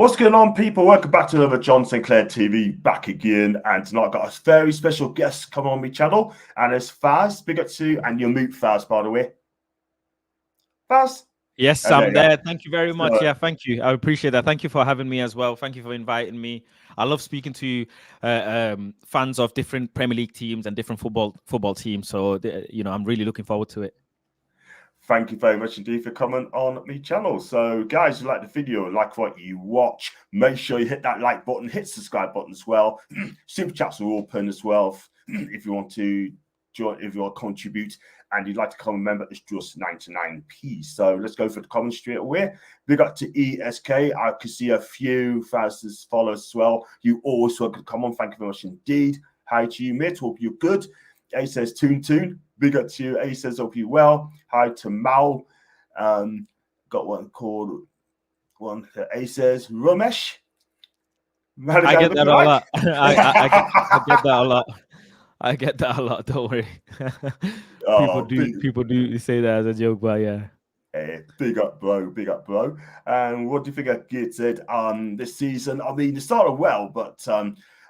What's going on, people? Welcome back to another John Sinclair TV, back again. And tonight I've got a very special guest coming on my channel, and it's Faz. Big up to you, and you'll meet Faz, by the way. Faz? Yes, I'm there. Thank you very much. Yeah, thank you. I appreciate that. Thank you for having me as well. Thank you for inviting me. I love speaking to fans of different Premier League teams and different football teams. So, I'm really looking forward to it. Thank you very much indeed for coming on my channel. So, guys, if you like the video, like what you watch, make sure you hit that like button, hit subscribe button as well. Super chats are open as well if you want to join, if you want to contribute, and you'd like to become a member. It's just 99p. So let's go for the comments straight away. We got to ESK. I can see a few Faz's followers as well. You always welcome to come on. Thank you very much indeed. Hi to you, mate. Hope you're good. A says Toon. Big up to you. A says hope you well. Hi to Mal. Got one called one. A says Ramesh. I get that a lot. I get that a lot. I get that a lot. Don't worry. People do say that as a joke, but yeah. Hey, big up, bro. Big up, bro. And what do you think of Gateshead this season? I mean, it started well, but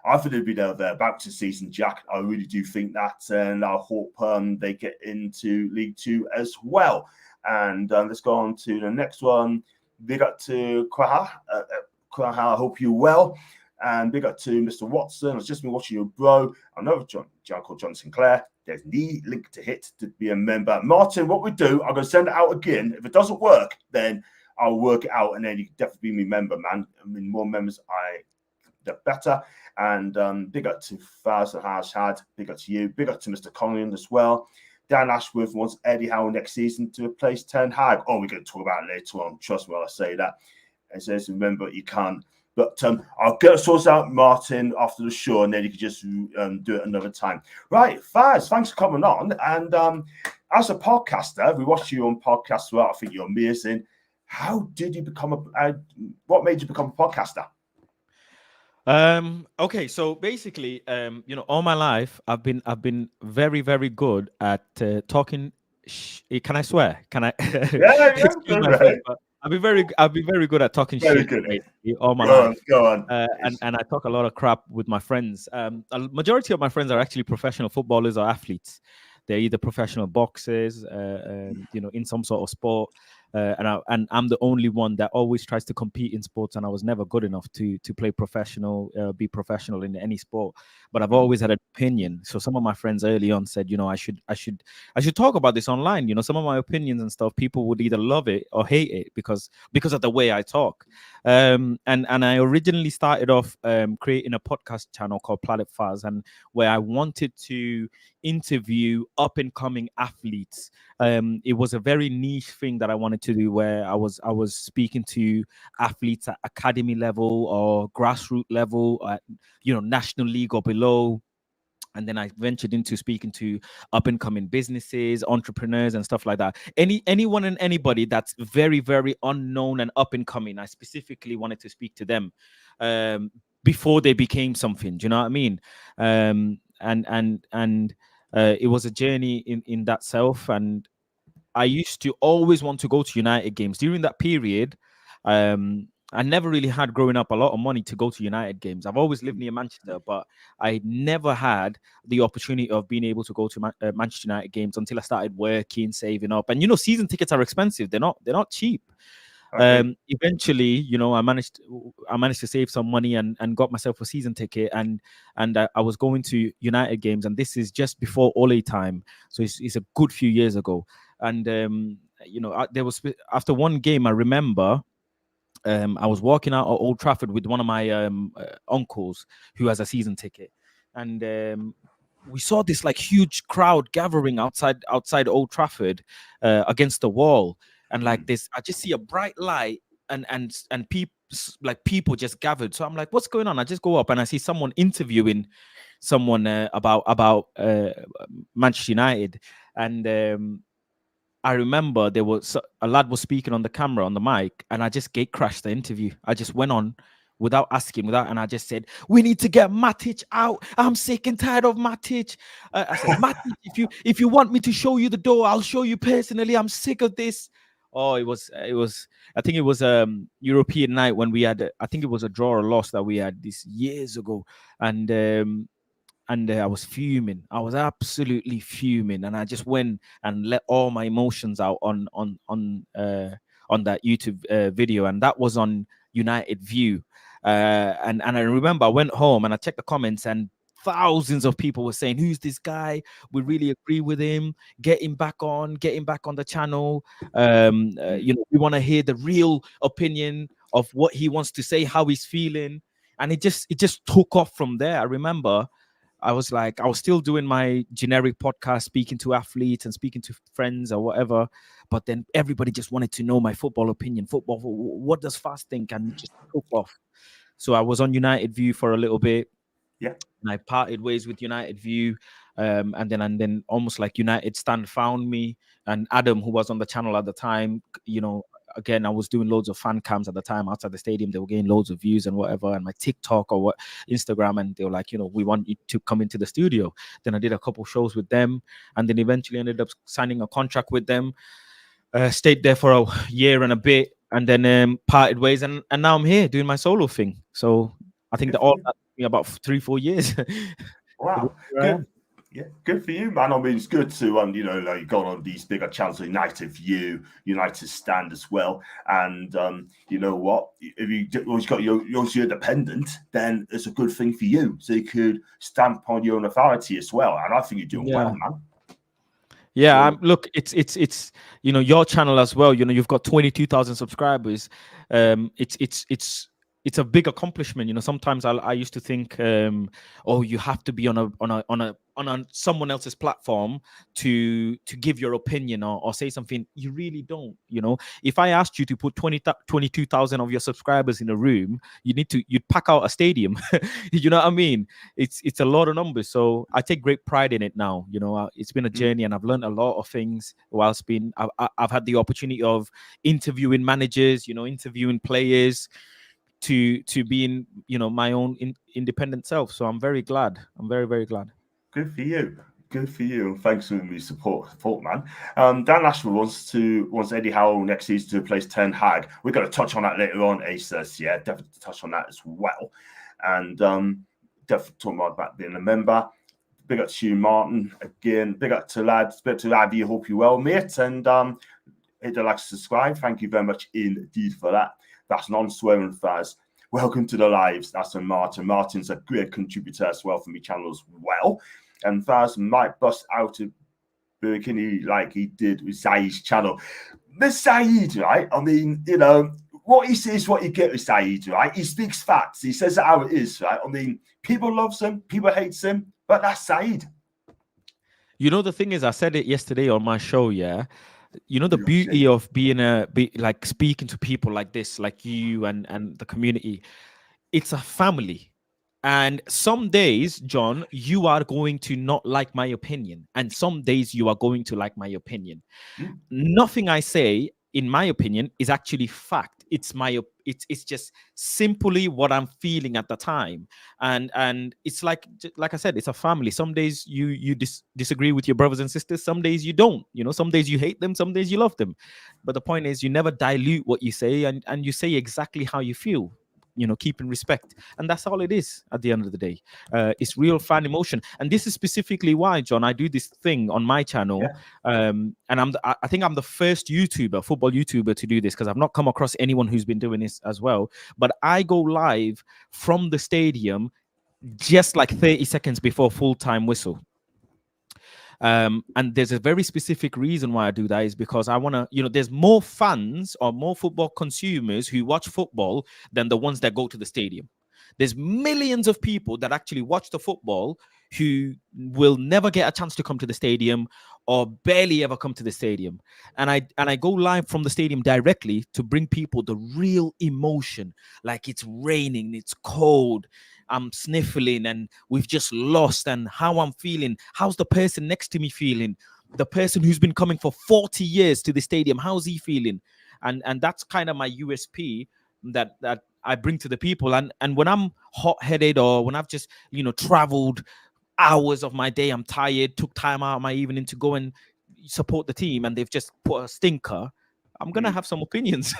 I think they'll be there back to season, Jack. I really do think that, and I hope they get into League Two as well. And let's go on to the next one. Big up to Kwaha. Kwaha, I hope you're well. And big up to Mr. Watson. I've just been watching you, bro. I know John called John Sinclair. There's the link to hit to be a member. Martin, what we do, I'm going to send it out again. If it doesn't work, then I'll work it out, and then you can definitely be my member, man. I mean, more members, the better. And big up to Faz and Harshad. Big up to you. Big up to Mr. Conlon as well. Dan Ashworth wants Eddie Howe next season to replace Ten Hag. Oh, we're going to talk about it later on. Trust me when I say that. It says, remember, you can't. But I'll get a source out, Martin, after the show, and then you can just do it another time. Right, Faz, thanks for coming on. And as a podcaster, we watch you on podcasts well. I think you're amazing. How did you become what made you become a podcaster? Okay, so basically, all my life I've been very, very good at talking. Can I swear? Can I? Yeah. Excuse my friend, but I've been very good at talking shit all my life. Go on. And I talk a lot of crap with my friends. A majority of my friends are actually professional footballers or athletes. They're either professional boxers, in some sort of sport. And I'm the only one that always tries to compete in sports, and I was never good enough to play professional, be professional in any sport. But I've always had an opinion. So some of my friends early on said, I should talk about this online. Some of my opinions and stuff, people would either love it or hate it because of the way I talk. And I originally started off creating a podcast channel called Planet Faz, and where I wanted to interview up and coming athletes. It was a very niche thing that I wanted to do, where I was speaking to athletes at academy level or grassroots level, at national league or below. And then I ventured into speaking to up and coming businesses, entrepreneurs, and stuff like that. Anyone and anybody that's very, very unknown and up and coming. I specifically wanted to speak to them before they became something. Do you know what I mean? It was a journey in that self. And I used to always want to go to United games. During that period, I never really had, growing up, a lot of money to go to United games. I've always lived near Manchester, but I never had the opportunity of being able to go to Manchester United games until I started working, saving up. And season tickets are expensive. They're not cheap. Okay. Eventually, I managed to save some money and got myself a season ticket, and I was going to United games, and this is just before Ole time, so it's a good few years ago. And there was, after one game, I remember I was walking out of Old Trafford with one of my uncles who has a season ticket, and we saw this like huge crowd gathering outside Old Trafford against the wall. And like this, I just see a bright light and people just gathered. So I'm like, what's going on? I just go up and I see someone interviewing someone about Manchester United. And I remember there was a lad was speaking on the camera, on the mic, and I just gate crashed the interview. I just went on without asking, and I just said, we need to get Matic out. I'm sick and tired of Matic. I said, Matic, if you want me to show you the door, I'll show you personally. I'm sick of this. Oh, it was. I think it was European night when we had. I think it was a draw or loss that we had this years ago, and I was fuming. I was absolutely fuming, and I just went and let all my emotions out on that YouTube video, and that was on United View. And I remember I went home and I checked the comments, and thousands of people were saying, "Who's this guy? We really agree with him. Get him back on. Get him back on the channel. We want to hear the real opinion of what he wants to say, how he's feeling." And it just took off from there. I remember I was still doing my generic podcast, speaking to athletes and speaking to friends or whatever. But then everybody just wanted to know my football opinion. Football, what does Fast think? And it just took off. So I was on United View for a little bit. Yeah. And I parted ways with United View. And then almost like United Stand found me, and Adam, who was on the channel at the time, again, I was doing loads of fan cams at the time outside the stadium. They were getting loads of views and whatever, and my TikTok or Instagram, and they were like, we want you to come into the studio. Then I did a couple shows with them, and then eventually ended up signing a contract with them. Stayed there for a year and a bit, and then parted ways, and now I'm here doing my solo thing. So I think that all that took me about 3-4 years. Wow. Good. Yeah, good for you, man. I mean, it's good to you got on these bigger channels, United View, United Stand as well. And you know what? If you're independent, then it's a good thing for you. So you could stamp on your own authority as well. And I think you're doing well, man. Yeah, look, it's your channel as well. You've got 22,000 subscribers. It's a big accomplishment. Sometimes I used to think, you have to be on someone else's platform to give your opinion or say something. You really don't. If I asked you to put 22,000 of your subscribers in a room, you'd pack out a stadium. You know what I mean? It's a lot of numbers. So I take great pride in it now. It's been a journey, and I've learned a lot of things whilst I've had the opportunity of interviewing managers, interviewing players, to being my own independent self. So I'm very glad. I'm very, very glad. Good for you. Good for you, and thanks for the support, man. Dan Ashford wants Eddie Howe next season to replace Ten Hag. We're going to touch on that later on, Ace says. Yeah, definitely touch on that as well. And definitely talking about being a member. Big up to you, Martin. Again, big up to lads. Big up to Abby. Hope you're well, mate. And hit the like, subscribe. Thank you very much indeed for that. That's non-swearing Faz. Welcome to the lives. That's from Martin. Martin's a great contributor as well for me channel as well. And Faz might bust out of bikini like he did with Saeed's channel. This Saeed, right? I mean, what he says, what you get with Saeed, right? He speaks facts. He says it how it is, right? I mean, people loves him, people hates him, but that's Saeed. The thing is, I said it yesterday on my show, yeah. The beauty of being like speaking to people like this, like you and the community, it's a family. And some days, John, you are going to not like my opinion, and some days you are going to like my opinion. Nothing I say, in my opinion, is actually fact. It's just simply what I'm feeling at the time, and it's like I said, it's a family. Some days you disagree with your brothers and sisters. Some days you don't. Some days you hate them. Some days you love them. But the point is, you never dilute what you say, and you say exactly how you feel. Keeping respect, and that's all it is at the end of the day. It's real fan emotion, and this is specifically why, John, I do this thing on my channel. And I think I'm the first football YouTuber to do this, because I've not come across anyone who's been doing this as well. But I go live from the stadium just like 30 seconds before full-time whistle. And there's a very specific reason why I do that, is because I want to, there's more fans or more football consumers who watch football than the ones that go to the stadium. There's millions of people that actually watch the football who will never get a chance to come to the stadium or barely ever come to the stadium. And I go live from the stadium directly to bring people the real emotion. Like, it's raining, it's cold, I'm sniffling, and we've just lost, and how I'm feeling. How's the person next to me feeling? The person who's been coming for 40 years to the stadium, how's he feeling? And that's kind of my USP that I bring to the people. And when I'm hot-headed, or when I've just, traveled hours of my day, I'm tired, took time out of my evening to go and support the team, and they've just put a stinker, I'm gonna have some opinions.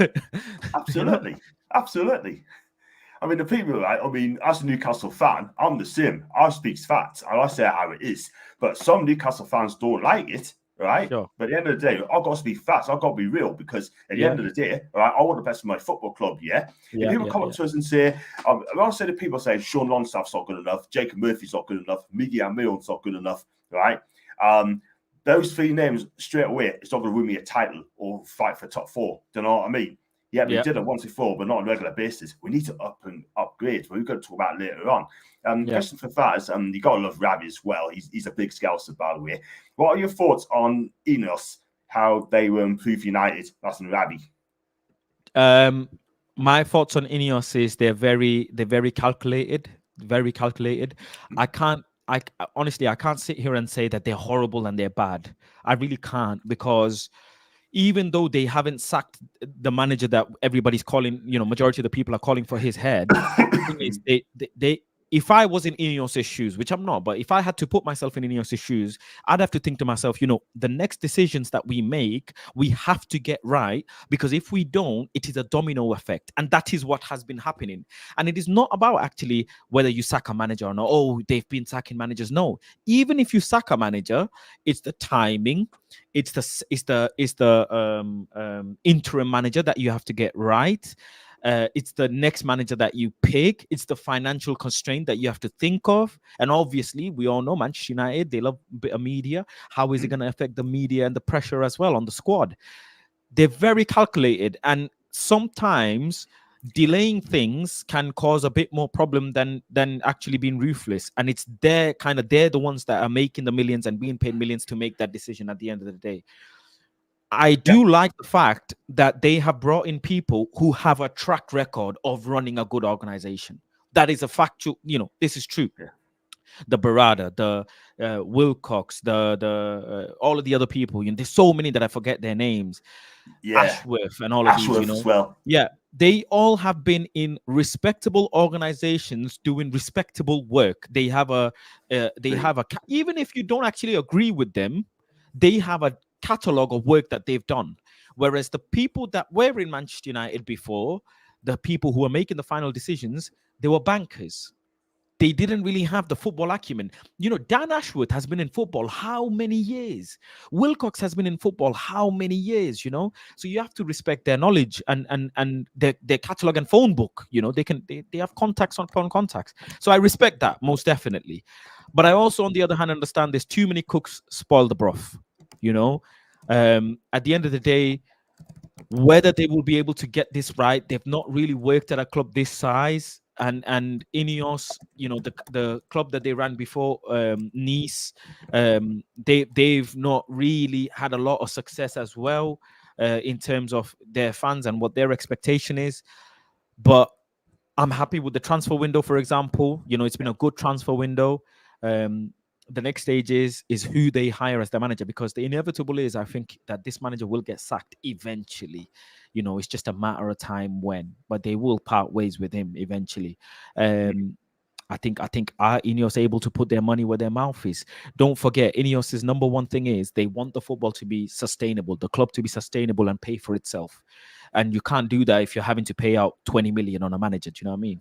Absolutely, absolutely. I mean, the people, right? I mean, as a Newcastle fan, I'm the same. I speak facts and I say how it is. But some Newcastle fans don't like it, right? Sure. But at the end of the day, I've got to speak facts. I've got to be real because at the end of the day, right, I want the best for my football club, yeah? If people come up to us and say, I'll say the people say Sean Longstaff's not good enough, Jacob Murphy's not good enough, Miggy Almiron's not good enough, right? Those three names straight away, it's not going to win me a title or fight for top four. Do you know what I mean? Yeah, we did it once before, but not on a regular basis. We need to up and upgrade. We're going to talk about it later on. Question for Faz, you got to love Ravi as well. He's a big scouser, by the way. What are your thoughts on INEOS, how they will improve United? That's in Ravi. My thoughts on INEOS is they're very calculated, very calculated. Honestly, I can't sit here and say that they're horrible and they're bad. I really can't, because even though they haven't sacked the manager that everybody's calling, majority of the people are calling for his head, the thing is they if I was in INEOS's shoes, which I'm not, but if I had to put myself in INEOS's shoes, I'd have to think to myself, the next decisions that we make, we have to get right, because if we don't, it is a domino effect. And that is what has been happening. And it is not about actually whether you sack a manager or not. Oh, they've been sacking managers. No, even if you sack a manager, it's the timing. It's the interim manager that you have to get right. It's the next manager that you pick. It's the financial constraint that you have to think of. And obviously, we all know Manchester United, they love a bit of media. How is it going to affect the media and the pressure as well on the squad? They're very calculated. And sometimes delaying things can cause a bit more problem than actually being ruthless. And it's they're the ones that are making the millions and being paid millions to make that decision at the end of the day. I do like the fact that they have brought in people who have a track record of running a good organization. That is a factual, this is true. Yeah. The Barada, the Wilcox, the all of the other people, there's so many that I forget their names. Yeah. Ashworth and all of these, as well. Yeah, they all have been in respectable organizations doing respectable work. They have even if you don't actually agree with them, they have a catalog of work that they've done. Whereas the people that were in Manchester United before, the people who were making the final decisions, they were bankers. They didn't really have the football acumen. Dan Ashworth has been in football how many years? Wilcox has been in football how many years? So you have to respect their knowledge and their catalog and phone book. They have contacts on phone contacts. So I respect that most definitely. But I also, on the other hand, understand there's too many cooks spoil the broth. At the end of the day, whether they will be able to get this right, they've not really worked at a club this size. And INEOS, the club that they ran before, Nice, they've not really had a lot of success as well in terms of their fans and what their expectation is. But I'm happy with the transfer window, for example. It's been a good transfer window. The next stage is who they hire as the manager, because the inevitable is, I think, that this manager will get sacked eventually. It's just a matter of time when, but they will part ways with him eventually. I think are INEOS able to put their money where their mouth is? Don't forget, INEOS's number one thing is they want the football to be sustainable, the club to be sustainable and pay for itself. And you can't do that if you're having to pay out 20 million on a manager. Do you know what I mean?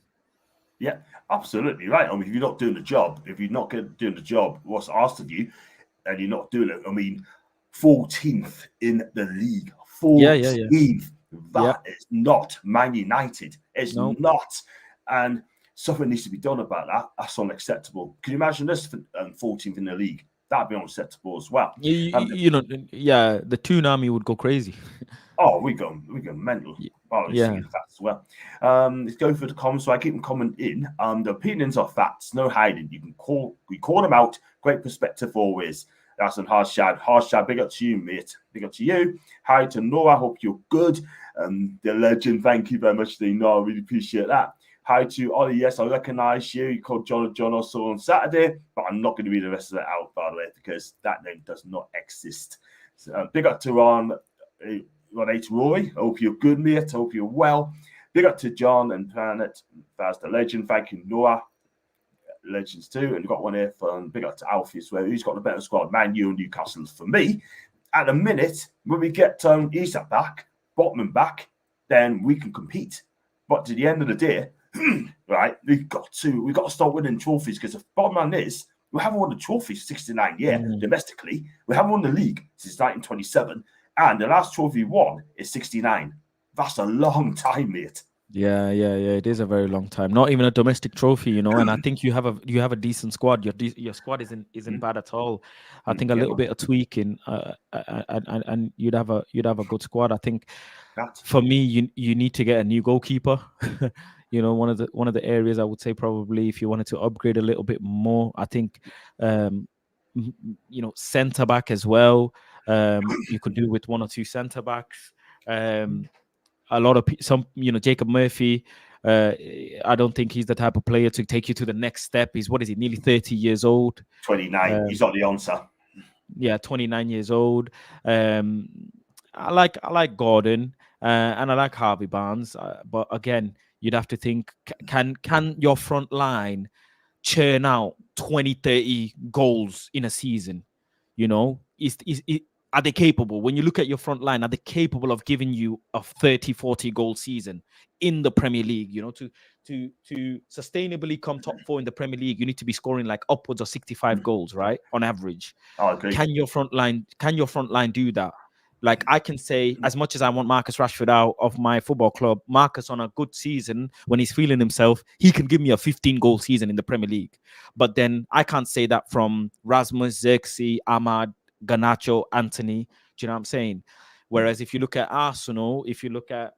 Yeah, absolutely right. I mean, if you're not doing the job, doing the job, what's asked of you, and you're not doing it, 14th in the league. 14th. Yeah. That is not Man United. It's not. And something needs to be done about that. That's unacceptable. Can you imagine this 14th in the league? That'd be unacceptable as well. The Toonami would go crazy. Oh, we go mental. Oh, yeah, facts as well. Let's go for the comments. So I keep them coming in. The opinions are facts, no hiding. We call them out. Great perspective always. That's on Harshad. Harshad, big up to you, mate. Big up to you. Hi to Noah. Hope you're good. The legend. Thank you very much, Noah. I really appreciate that. Hi to Ollie. Yes, I recognise you. You called John also on Saturday, but I'm not going to read the rest of it out, by the way, because that name does not exist. So, big up to Ron. Ron Roy. I hope you're good, mate. I hope you're well. Big up to John and Planet. That's the legend. Thank you, Noah. Legends too. And we've got one here from big up to Alfie as well. Who's got the better squad? Man U and Newcastle for me. At the minute, when we get Isak back, bottom and back, then we can compete. But to the end of the day, right, we've got to start winning trophies, because the bottom line is we haven't won the trophy 69 years domestically. We haven't won the league since 1927, and the last trophy we won is 69. That's a long time, mate. Yeah. It is a very long time. Not even a domestic trophy, you know. And I think you have a decent squad. Your squad isn't bad at all. I think a little bit of tweaking, and you'd have a good squad. I think for me, you need to get a new goalkeeper. You know, one of the areas I would say probably if you wanted to upgrade a little bit more. I think, you know, centre back as well. You could do with one or two centre backs. A lot of some, you know, Jacob Murphy. I don't think he's the type of player to take you to the next step. He's what is he? Nearly 30 years old. 29. He's not the answer. Yeah, 29 years old. I like Gordon and I like Harvey Barnes. But again, you'd have to think: can your front line churn out 20, 30 goals in a season? You know, are they capable? When you look at your front line, are they capable of giving you a 30, 40 goal season in the Premier League? You know, to sustainably come top 4 in the Premier League, you need to be scoring like upwards of 65 goals, right? On average. I agree. Can your front line do that? Like, I can say, as much as I want Marcus Rashford out of my football club, Marcus on a good season, when he's feeling himself, he can give me a 15-goal season in the Premier League. But then I can't say that from Rasmus, Xerxes, Ahmad, Garnacho, Anthony. Do you know what I'm saying? Whereas if you look at Arsenal, if you look at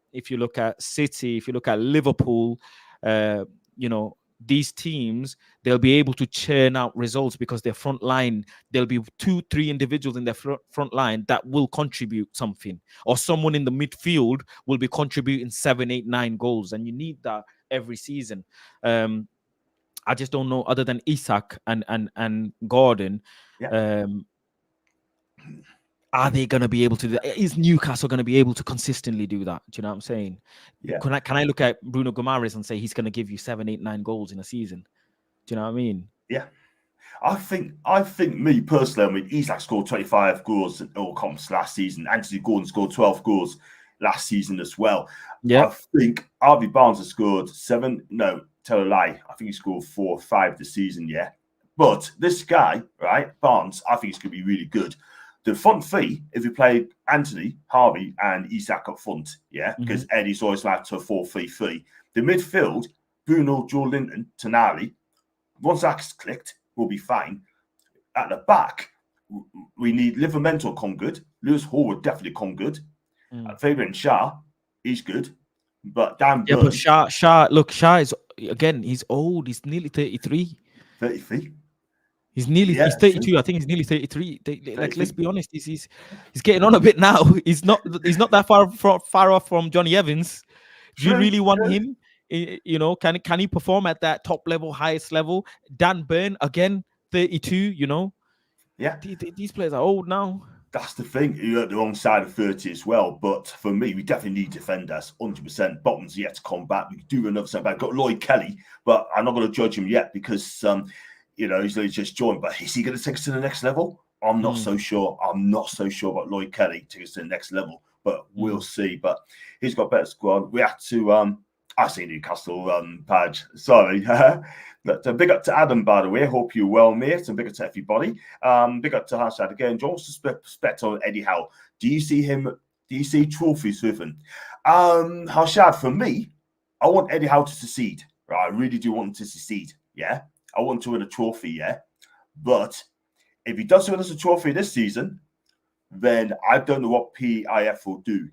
City, if you look at Liverpool, you know, these teams, they'll be able to churn out results because their front line, there'll be 2-3 individuals in their front line that will contribute something, or someone in the midfield will be contributing 7, 8, 9 goals, and you need that every season. I just don't know, other than Isak and Gordon, are they going to be able to do that? Is Newcastle going to be able to consistently do that? Do you know what I'm saying? Yeah. Can I look at Bruno Guimaraes and say he's going to give you 7, 8, 9 goals in a season? Do you know what I mean? Yeah. I think me personally, I mean, Isak scored 25 goals in all comps last season. Anthony Gordon scored 12 goals last season as well. Yeah. I think Harvey Barnes has scored 7. No, tell a lie. I think he scored 4 or 5 this season, yeah. But this guy, right, Barnes, I think he's going to be really good. The front three, if you play Anthony, Harvey, and Isak up front, yeah, because Eddie's always like to 4-3-3. The midfield, Bruno, Joe Linton, Tonali, once that's clicked, we'll be fine. At the back, we need Livramento come good. Lewis Hall would definitely come good. Fabian Shah, he's good. But Dan Burn. Yeah, but Shah is, again, he's old. He's nearly 33. 33? He's 32. I think he's nearly 33. Like, let's be honest, he's getting on a bit now. He's not that far off from Johnny Evans. Do you really want him? You know, can he perform at that top level, highest level? Dan Burn, again, 32. You know, yeah, these players are old now. That's the thing. You're at the wrong side of 30 as well. But for me, we definitely need defenders, 100%. Bottom's yet to come back. We could do another centre back. Got Lloyd Kelly, but I'm not going to judge him yet because you know, he's only just joined, but is he going to take us to the next level? I'm not so sure. I'm not so sure about Lloyd Kelly to take us to the next level, but we'll see. But he's got a better squad. We had to, I see Newcastle, Padge. Sorry. But big up to Adam, by the way. Hope you're well, mate. And big up to everybody. Big up to Harshad again. John's perspective on Eddie Howe. Do you see trophies with him? Harshad, for me, I want Eddie Howe to succeed. Right? I really do want him to succeed. Yeah. I want to win a trophy, yeah. But if he does win us a trophy this season, then I don't know what PIF will do.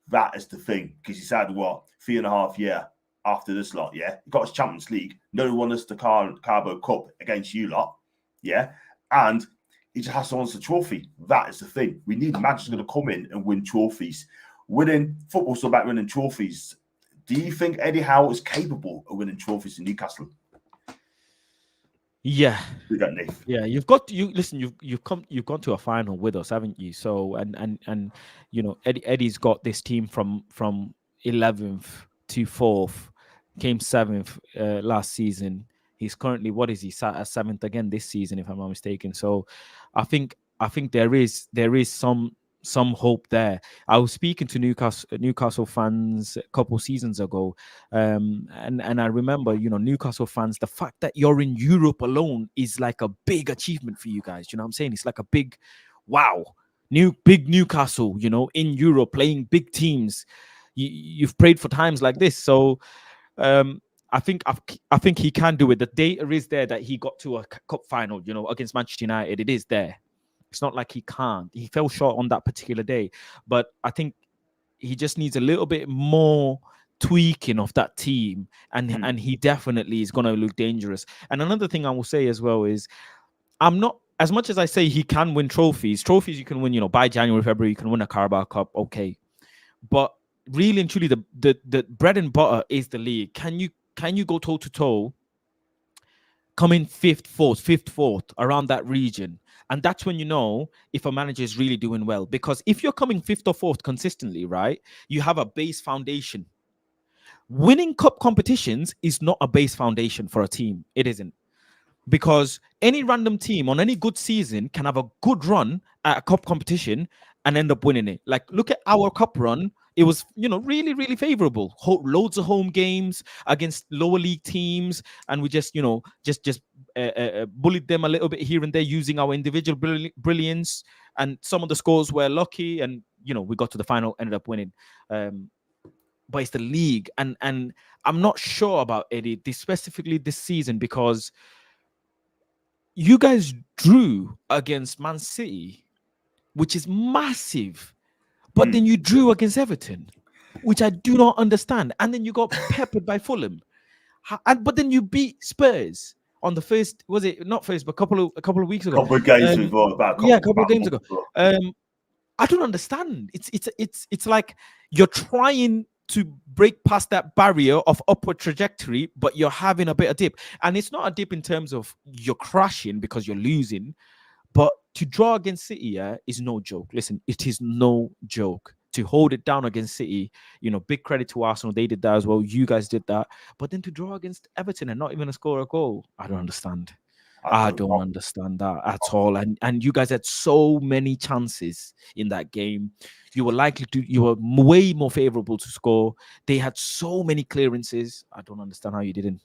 That is the thing. Because he's had, 3.5 years after this lot, yeah? He got his Champions League. No one won us the Carbo Cup against you lot, yeah? And he just has to win us a trophy. That is the thing. We need managers going to come in and win trophies. Football's about winning trophies. Do you think Eddie Howe is capable of winning trophies in Newcastle? Yeah, we got Nate. Yeah, you've gone to a final with us, haven't you? So and you know, Eddie's got this team from 11th to 4th, came 7th last season. He's currently, what is he, sat at 7th again this season, if I'm not mistaken. So I think there is some hope there. I was speaking to Newcastle fans a couple seasons ago, and I remember, Newcastle fans, the fact that you're in Europe alone is like a big achievement for you guys. You know what I'm saying? It's like a big, wow, big Newcastle. In Europe playing big teams. You've prayed for times like this, so. I think he can do it. The data is there that he got to a cup final, against Manchester United. It is there. It's not like he can't. He fell short on that particular day, but I think he just needs a little bit more tweaking of that team, and he definitely is going to look dangerous. And another thing I will say as well is, I'm not, as much as I say he can win trophies you can win, by January, February, you can win a Carabao Cup, okay, but really and truly, the bread and butter is the league. Can you go toe to toe, come in fifth, fourth, around that region? And that's when you know if a manager is really doing well. Because if you're coming fifth or fourth consistently, right, you have a base foundation. Winning cup competitions is not a base foundation for a team. It isn't. Because any random team on any good season can have a good run at a cup competition and end up winning it. Like, look at our cup run. It was, really, really favorable. Loads of home games against lower league teams, and we just, just bullied them a little bit here and there using our individual brilliance. And some of the scores were lucky, and we got to the final, ended up winning. But it's the league, and I'm not sure about Eddie, specifically this season, because you guys drew against Man City, which is massive. But then you drew against Everton, which I do not understand. And then you got peppered by Fulham. But then you beat Spurs on the first, was it not first, but a couple of weeks ago. Couple of games before, a couple of games ago. I don't understand. It's like you're trying to break past that barrier of upward trajectory, but you're having a bit of dip. And it's not a dip in terms of you're crashing because you're losing. But to draw against City, is no joke. Listen, it is no joke. To hold it down against City, big credit to Arsenal. They did that as well. You guys did that. But then to draw against Everton and not even score a goal, I don't understand. I don't understand that at all. And you guys had so many chances in that game. You were way more favorable to score. They had so many clearances. I don't understand how you didn't.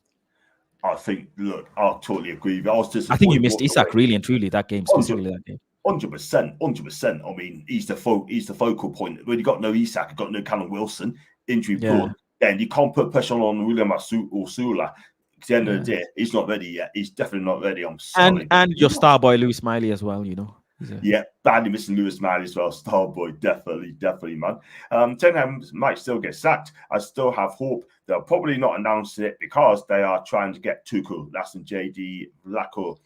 I think, look, I totally agree. I think you missed Isak really and truly that game, specifically that game. 100%. I mean, he's the focal point. When you got no Isak, you got no Callum Wilson, injury prone, then you can't put pressure on William Ursula. At the end of the day, he's not ready yet. He's definitely not ready. I'm sorry. And your star boy, Lewis Miley, as well, Yeah, badly missing Lewis Miley as well. Star boy, definitely, man. Ten Hag might still get sacked. I still have hope. They'll probably not announce it because they are trying to get Tuchel, that's in JD Vlaco,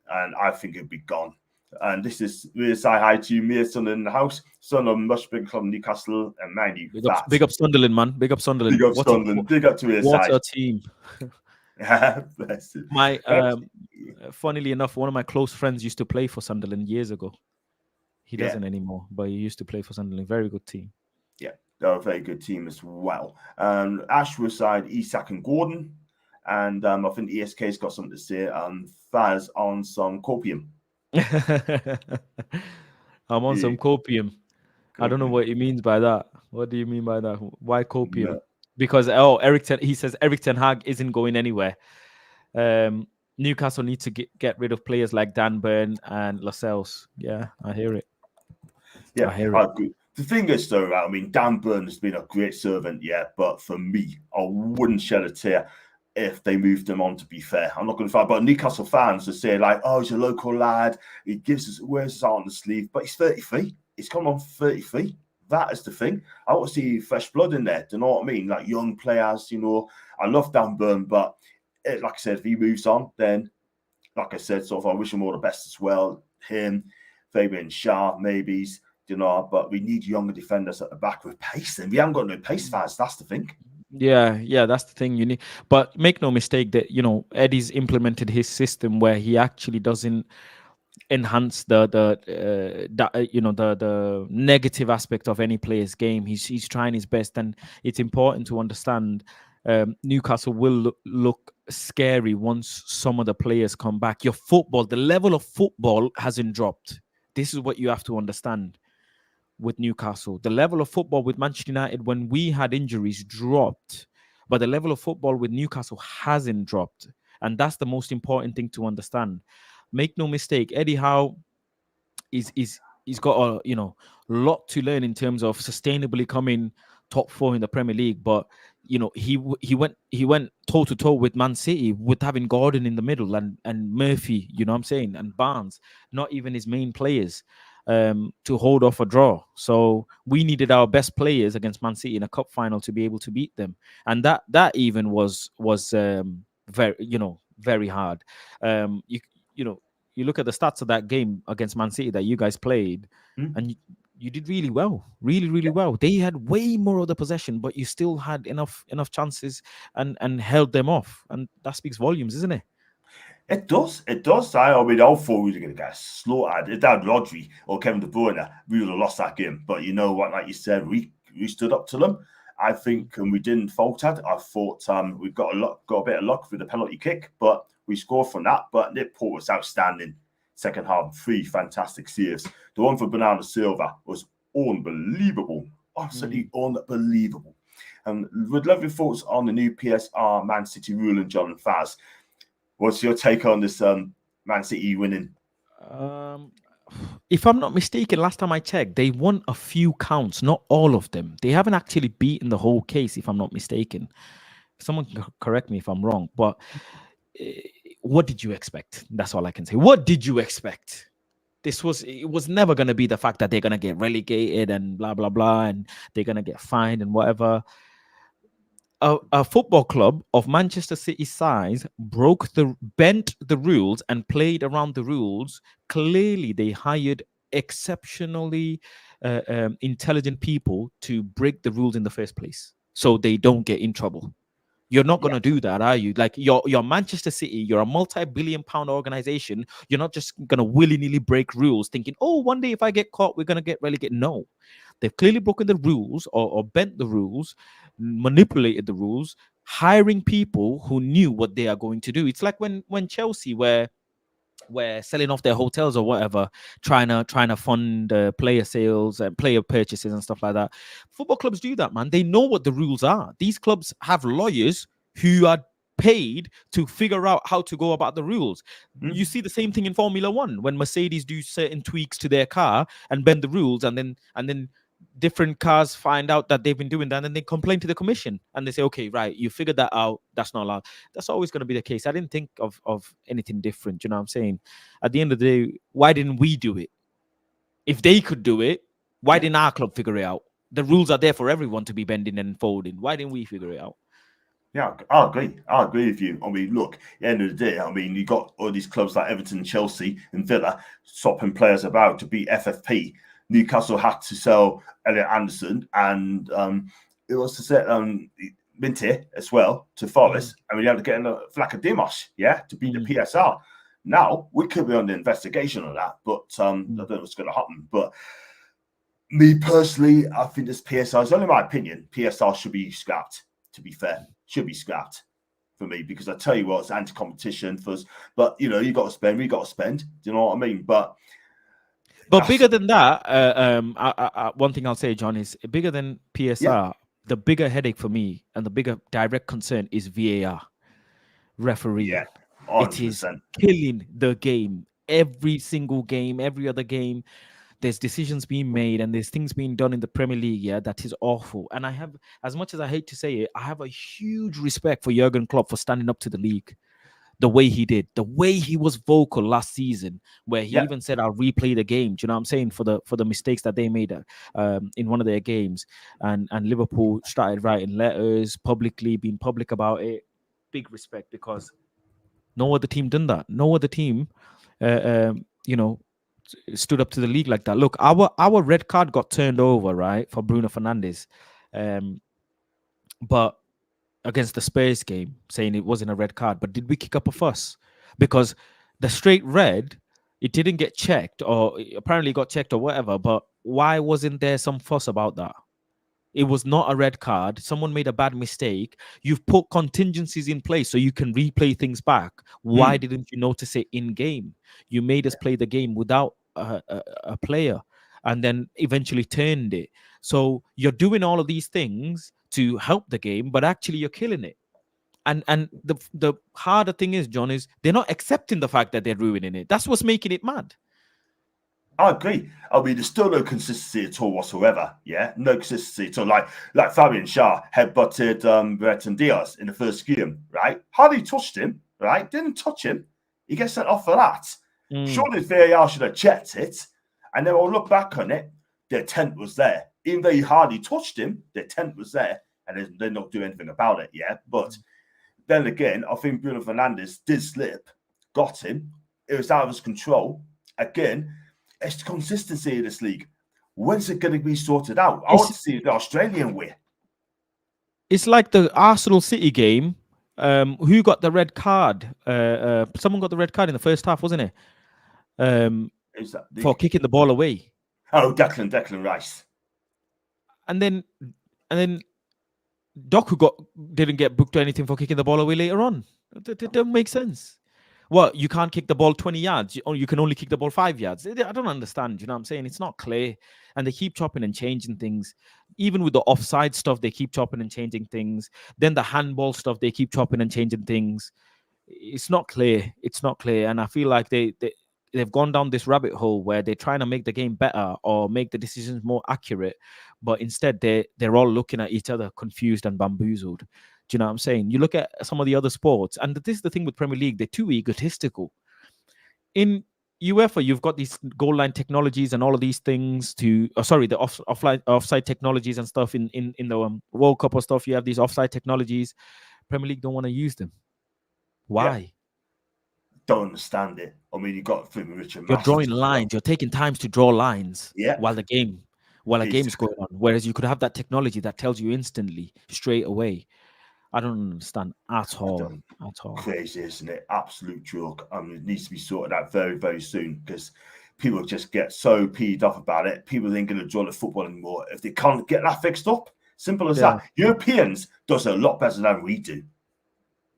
and I think it'll be gone. And this is we say hi to Mir Sunderland in the house, son of much big club Newcastle, and mind you, big up Sunderland, man. Big up Sunderland. Big up to his side. What a team. Bless it. My funnily enough, one of my close friends used to play for Sunderland years ago. He doesn't anymore, but he used to play for Sunderland. Very good team. Yeah, they're a very good team as well. Ashworth side, Isak and Gordon, and I think ESK's got something to say. Faz on some copium. I'm on some copium. I don't know what he means by that. What do you mean by that? Why copium? Yeah. Because he says Erik Ten Hag isn't going anywhere. Newcastle need to get rid of players like Dan Burn and Lascelles. Yeah, I hear it. Yeah, I agree. The thing is, though, I mean, Dan Burn has been a great servant, but for me, I wouldn't shed a tear if they moved him on, to be fair. I'm not going to fight, but Newcastle fans will say, like, oh, he's a local lad. He wears his heart on the sleeve, but he's 33. He's come on 33. That is the thing. I want to see fresh blood in there. Do you know what I mean? Like young players, I love Dan Burn, but like I said, if he moves on, then, like I said, sort of, I wish him all the best as well. Him, Fabian Schär, maybe, but we need younger defenders at the back with pace. And we haven't got no pace fans. That's the thing. Yeah, that's the thing you need. But make no mistake that, Eddie's implemented his system where he actually doesn't enhance the negative aspect of any player's game. He's trying his best, and it's important to understand Newcastle will look scary once some of the players come back. The level of football hasn't dropped. This is what you have to understand. with Newcastle. The level of football with Manchester United when we had injuries dropped, but the level of football with Newcastle hasn't dropped. And that's the most important thing to understand. Make no mistake, Eddie Howe is he's got a lot to learn in terms of sustainably coming top four in the Premier League. But he went toe to toe with Man City with having Gordon in the middle and Murphy, you know what I'm saying, and Barnes, not even his main players, to hold off a draw. So we needed our best players against Man City in a cup final to be able to beat them, and that even was very hard. You look at the stats of that game against Man City that you guys played, and you did really well, really well. They had way more of the possession, but you still had enough chances and held them off, and that speaks volumes, isn't it? It does. I mean, all thought we were going to get slaughtered. If that Rodri or Kevin De Bruyne, we would have lost that game. But you know what? Like you said, we stood up to them. I think, and we didn't falter. I thought we got a bit of luck with the penalty kick, but we scored from that. But Nick Pope was outstanding. Second half, 3 fantastic saves. The one for Bernardo Silva was unbelievable, absolutely unbelievable. And would love your thoughts on the new PSR Man City ruling, John and Faz. What's your take on this Man City winning? If I'm not mistaken, last time I checked, they won a few counts, not all of them. They haven't actually beaten the whole case, if I'm not mistaken. Someone can correct me if I'm wrong, but what did you expect? That's all I can say. What did you expect? It was never going to be the fact that they're going to get relegated and blah, blah, blah, and they're going to get fined and whatever. A football club of Manchester City size bent the rules and played around the rules. Clearly, they hired exceptionally intelligent people to break the rules in the first place, so they don't get in trouble. You're not going to do that, are you? Like you're Manchester City, you're a multi-billion-pound organization. You're not just going to willy-nilly break rules thinking, oh, one day if I get caught, we're going to get relegated. No, they've clearly broken the rules or bent the rules, manipulated the rules, hiring people who knew what they are going to do. It's like when Chelsea were selling off their hotels or whatever, trying to fund player sales and player purchases and stuff like that. Football clubs do that, man. They know what the rules are. These clubs have lawyers who are paid to figure out how to go about the rules. You see the same thing in Formula One when Mercedes do certain tweaks to their car and bend the rules, and then different cars find out that they've been doing that, and then they complain to the commission and they say, okay, right, you figured that out, that's not allowed. That's always going to be the case. I didn't think of anything different. You know what I'm saying? At the end of the day, why didn't we do it? If they could do it, why didn't our club figure it out? The rules are there for everyone to be bending and folding. Why didn't we figure it out? Yeah, I agree with you. I mean, look, at the end of the day, I mean, you got all these clubs like Everton, Chelsea, and Villa swapping players about to beat FFP. Newcastle had to sell Elliot Anderson, and it was to set Minty as well to Forest, and we had to get in Flacca Demos, to beat the PSR. Now we could be under investigation on that, but I don't know what's going to happen. But me personally, I think this PSR is only my opinion. PSR should be scrapped. To be fair, should be scrapped for me, because I tell you what, it's anti-competition for us. But you got to spend. We got to spend. Do you know what I mean? But bigger than that, one thing I'll say, John, is bigger than PSR. Yeah. The bigger headache for me and the bigger direct concern is VAR, referee. Yeah, 100%. It is killing the game. Every single game, every other game, there's decisions being made and there's things being done in the Premier League, that is awful. And I have, as much as I hate to say it, I have a huge respect for Jurgen Klopp for standing up to the league. The way he did, the way he was vocal last season, where he even said, "I'll replay the game." Do you know what I'm saying? For the mistakes that they made in one of their games, and Liverpool started writing letters publicly, being public about it. Big respect, because no other team done that. No other team, stood up to the league like that. Look, our red card got turned over, right, for Bruno Fernandes, but against the Spurs game, saying it wasn't a red card. But did we kick up a fuss? Because the straight red, it didn't get checked, or apparently got checked or whatever. But why wasn't there some fuss about that? It was not a red card. Someone made a bad mistake. You've put contingencies in place so you can replay things back. Why didn't you notice it in game? You made us play the game without a player. and then eventually turned it. So you're doing all of these things to help the game, but actually you're killing it. And the harder thing is, John, is they're not accepting the fact that they're ruining it. That's what's making it mad. I agree. I mean, there's still no consistency at all whatsoever. Yeah, no consistency at all. Like Fabian Schär headbutted Brereton Diaz in the first game, right? Hardly touched him, right? Didn't touch him. He gets sent off for that. Surely VAR should have checked it, and then we'll look back on it. Their tent was there, even though he hardly touched him. Their tent was there, and they don't do anything about it. Yeah, but then again, I think Bruno Fernandes did slip, got him. It was out of his control. Again, it's the consistency in this league. When's it going to be sorted out? I want to see the Australian way. It's like the Arsenal City game. Who got the red card? Someone got the red card in the first half, wasn't it? For kicking the ball away. Oh, Declan Rice. And then Doku didn't get booked or anything for kicking the ball away later on. It doesn't make sense. Well, you can't kick the ball 20 yards. You can only kick the ball 5 yards. I don't understand. You know what I'm saying? It's not clear. And they keep chopping and changing things. Even with the offside stuff, they keep chopping and changing things. Then the handball stuff, they keep chopping and changing things. It's not clear. It's not clear. And I feel like they've gone down this rabbit hole where they're trying to make the game better or make the decisions more accurate. But instead, they're all looking at each other confused and bamboozled. Do you know what I'm saying? You look at some of the other sports, and this is the thing with Premier League, they're too egotistical. In UEFA, you've got these goal line technologies and all of these things the offside technologies and stuff in the World Cup or stuff. You have these offside technologies. Premier League don't want to use them. Why? Yeah. Don't understand it. I mean, you got Richard. You're drawing lines. You're taking times to draw lines. Yeah. While a game is going on. Whereas you could have that technology that tells you instantly, straight away. I don't understand at all. Crazy, isn't it? Absolute joke. I mean, it needs to be sorted out very, very soon because people just get so peed off about it. People ain't going to enjoy the football anymore if they can't get that fixed up. Simple as that. Europeans does a lot better than we do.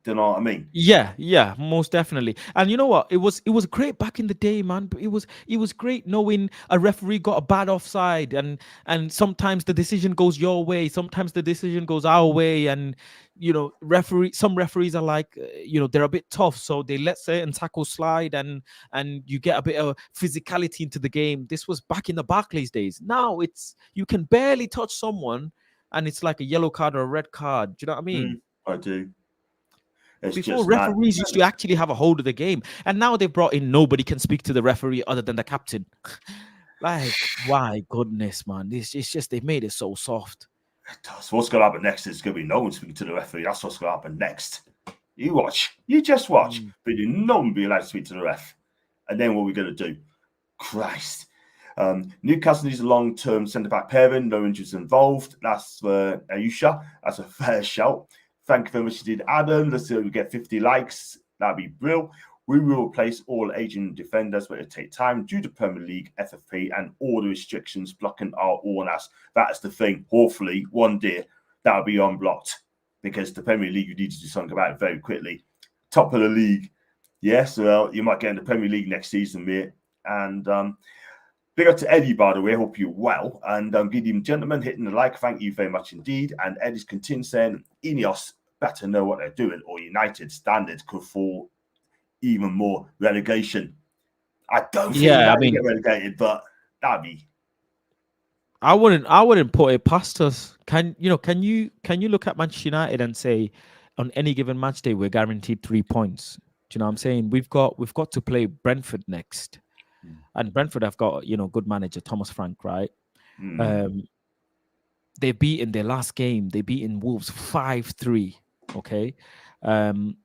Do you know what I mean? Yeah, most definitely. And you know what? It was great back in the day, man. But it was great knowing a referee got a bad offside, and sometimes the decision goes your way, sometimes the decision goes our way, and some referees are like, they're a bit tough, so they let certain tackles slide, and you get a bit of physicality into the game. This was back in the Barclays days. Now you can barely touch someone, and it's like a yellow card or a red card. Do you know what I mean? I do. Before, referees used to actually have a hold of the game, and now they've brought in nobody can speak to the referee other than the captain. Like, why, goodness, man, it's just they've made it so soft. So what's going to happen next is going to be no one speaking to the referee. That's what's going to happen next. You just watch, but no one be allowed to speak to the ref. And then what are we going to do? Christ. Newcastle needs a long-term centre-back pairing. No injuries involved. That's for Ayusha. That's a fair shout. Thank you very much indeed, Adam. Let's see if we get 50 likes. That'd be brilliant. We will replace all Asian defenders, but it'll take time due to Premier League, FFP, and all the restrictions blocking our owners. That's the thing. Hopefully, one day that'll be unblocked because the Premier League, you need to do something about it very quickly. Top of the league. Yes, well, you might get in the Premier League next season, mate. And big up to Eddie, by the way. I hope you're well. And good evening, gentlemen. Hitting the like. Thank you very much indeed. And Eddie's continuing saying, INEOS better know what they're doing, or United standards could fall even more relegation. I don't think they get relegated, but that'd be. I wouldn't put it past us. Can you look at Manchester United and say on any given match day we're guaranteed 3 points? Do you know what I'm saying? We've got to play Brentford next, and Brentford have got good manager Thomas Frank, right? They've beaten their last game. They beaten Wolves 5-3. Okay. Can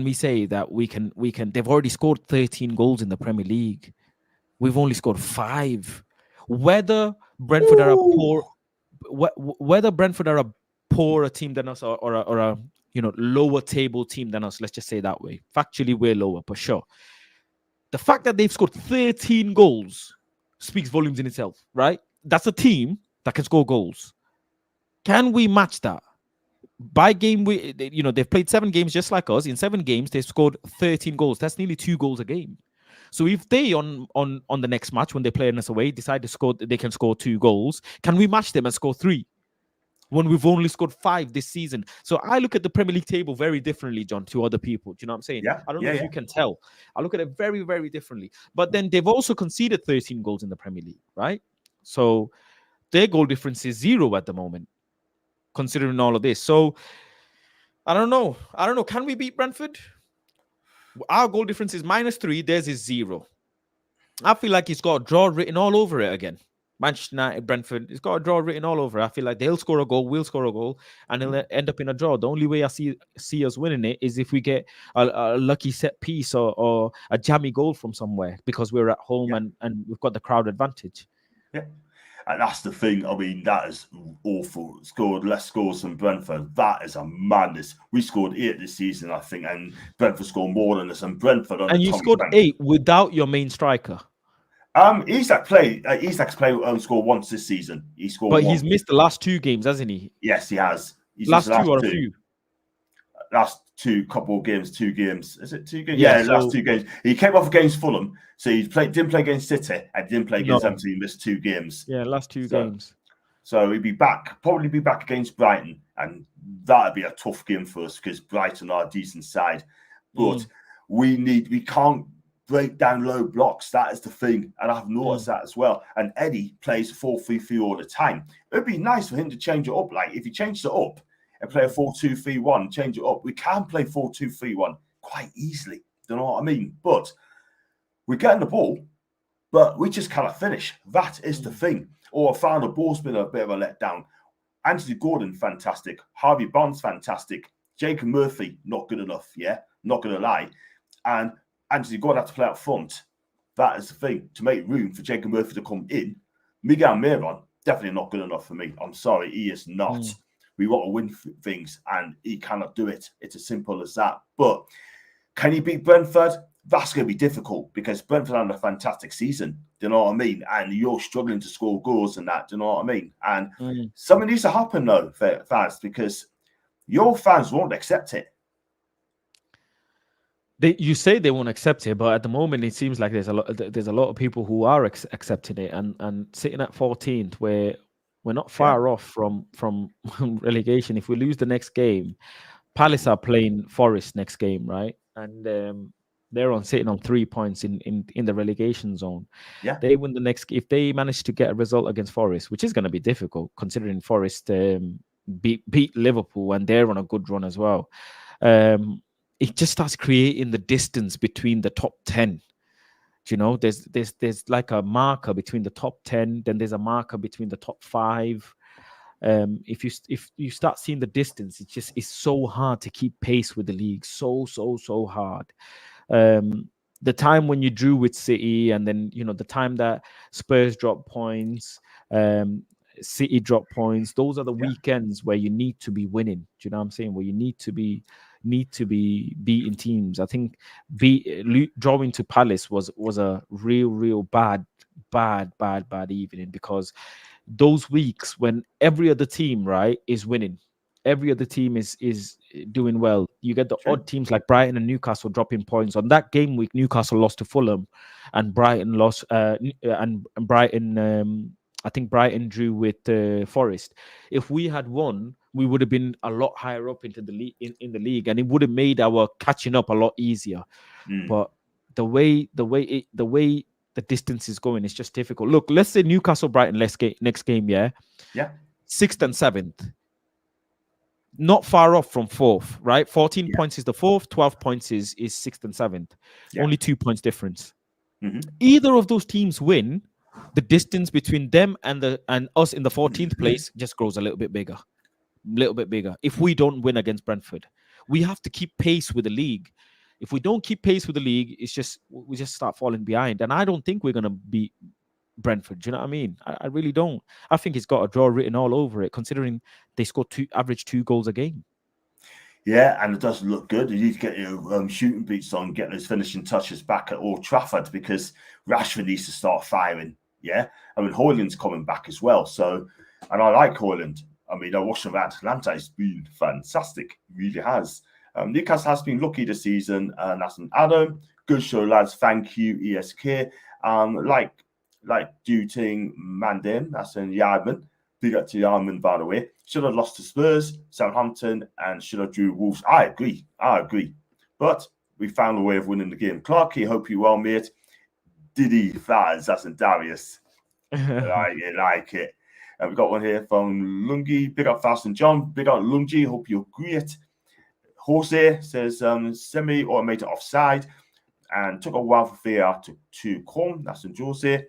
we say that we can? They've already scored 13 goals in the Premier League. We've only scored 5. Whether Brentford are a poorer team than us, or a lower table team than us, let's just say that way. Factually, we're lower, for sure. The fact that they've scored 13 goals speaks volumes in itself, right? That's a team that can score goals. Can we match that? By game, they've played 7 games just like us. In 7 games, they've scored 13 goals. That's nearly 2 goals a game. So if they on the next match when they play us away decide to score, they can score 2 goals. Can we match them and score 3? When we've only scored 5 this season. So I look at the Premier League table very differently, John, to other people. Do you know what I'm saying? Yeah. I don't know if you can tell. I look at it very, very differently. But then they've also conceded 13 goals in the Premier League, right? So their goal difference is 0 at the moment, considering all of this. So I don't know. Can we beat Brentford? Our goal difference is -3. Theirs is 0. I feel like it's got a draw written all over it again. Manchester United, Brentford, it's got a draw written all over. I feel like they'll score a goal, we'll score a goal, and it'll end up in a draw. The only way I see us winning it is if we get a lucky set piece or a jammy goal from somewhere because we're at home and we've got the crowd advantage. Yeah. And that's the thing. I mean, that is awful. Scored less scores than Brentford. That is a madness. We scored 8 this season, I think, and Brentford scored more than us. And Brentford and you scored 8 without your main striker. Isak's played scored once this season. He scored, but he's missed the last 2 games, hasn't he? Yes, he has. Last 2 or a few. Last 2 games. Is it 2 games? Yeah, last 2 games. He came off against Fulham, so he didn't play against City and didn't play against Everton. He missed 2 games. Yeah, last 2 games. So he'd probably be back against Brighton, and that'd be a tough game for us because Brighton are a decent side. But we can't break down low blocks. That is the thing, and I've noticed that as well. And Eddie plays 4-3-3 all the time. It'd be nice for him to change it up. Like if he changed it up and play a 4-2-3-1, change it up. We can play 4-2-3-1 quite easily. You know what I mean? But we're getting the ball, but we just cannot finish. That is the thing. Or I found the ball's been a bit of a letdown. Anthony Gordon, fantastic. Harvey Barnes, fantastic. Jacob Murphy, not good enough. Yeah, not going to lie. And Anthony Gordon had to play up front. That is the thing. To make room for Jacob Murphy to come in. Miguel Miron, definitely not good enough for me. I'm sorry, he is not. We want to win things, and he cannot do it. It's as simple as that. But can he beat Brentford? That's going to be difficult because Brentford had a fantastic season. Do you know what I mean? And you're struggling to score goals and that. Do you know what I mean? And something needs to happen, though, fans, because your fans won't accept it. You say they won't accept it, but at the moment it seems like there's a lot of people who are accepting it, and sitting at 14th, where we're not far off from relegation. If we lose the next game, Palace are playing Forest next game, right? And they're sitting on 3 points in the relegation zone. Yeah, they win the next. If they manage to get a result against Forest, which is going to be difficult considering Forest beat Liverpool and they're on a good run as well. It just starts creating the distance between the top 10. You know, there's like a marker between the top 10, then there's a marker between the top 5. If you start seeing the distance, it's so hard to keep pace with the league. So hard. The time when you drew with City, and then the time that Spurs dropped points, City dropped points, those are the weekends where you need to be winning. Do you know what I'm saying? Where you need to be beating teams. I think drawing to Palace was a real bad evening, because those weeks when every other team, right, is winning, every other team is doing well, you get the odd teams like Brighton and Newcastle dropping points. On that game week, Newcastle lost to Fulham, and Brighton lost, and Brighton, I think Brighton drew with Forest. If we had won, we would have been a lot higher up into the league, in the league, and it would have made our catching up a lot easier. But the way the distance is going, it's just difficult. Look, let's say Newcastle Brighton next game, 6th and 7th, not far off from 4th, right? 14 points is the 4th, 12 points is 6th and 7th. Only 2 points difference. Either of those teams win, the distance between them and us in the 14th place just grows a little bit bigger. If we don't win against Brentford, we have to keep pace with the league. If we don't keep pace with the league, we just start falling behind. And I don't think we're gonna beat Brentford. Do you know what I mean? I really don't. I think it's got a draw written all over it, considering they score average 2 goals a game. Yeah, and it doesn't look good. You need to get your shooting beats on, get those finishing touches back at Old Trafford, because Rashford needs to start firing. Yeah, I mean, Højlund's coming back as well. So, and I like Højlund. I mean, I watched him at Atlanta. He's been fantastic. He really has. Newcastle has been lucky this season. Nathan Adam, Good show, lads. Thank you, ESK. Like Duting Mandim, that's in Yardman. Big up to Yardman, by the way. Should have lost to Spurs, Southampton, and should have drew Wolves. I agree. But we found a way of winning the game. Clarky, hope you well, mate. Diddy Faz, that's in Darius. like it. And we've got one here from Lungi. Big up Fast and John. Big up Lungi. Hope you're great. Jose says semi-automated offside and took a while for VAR to come. That's in Jose.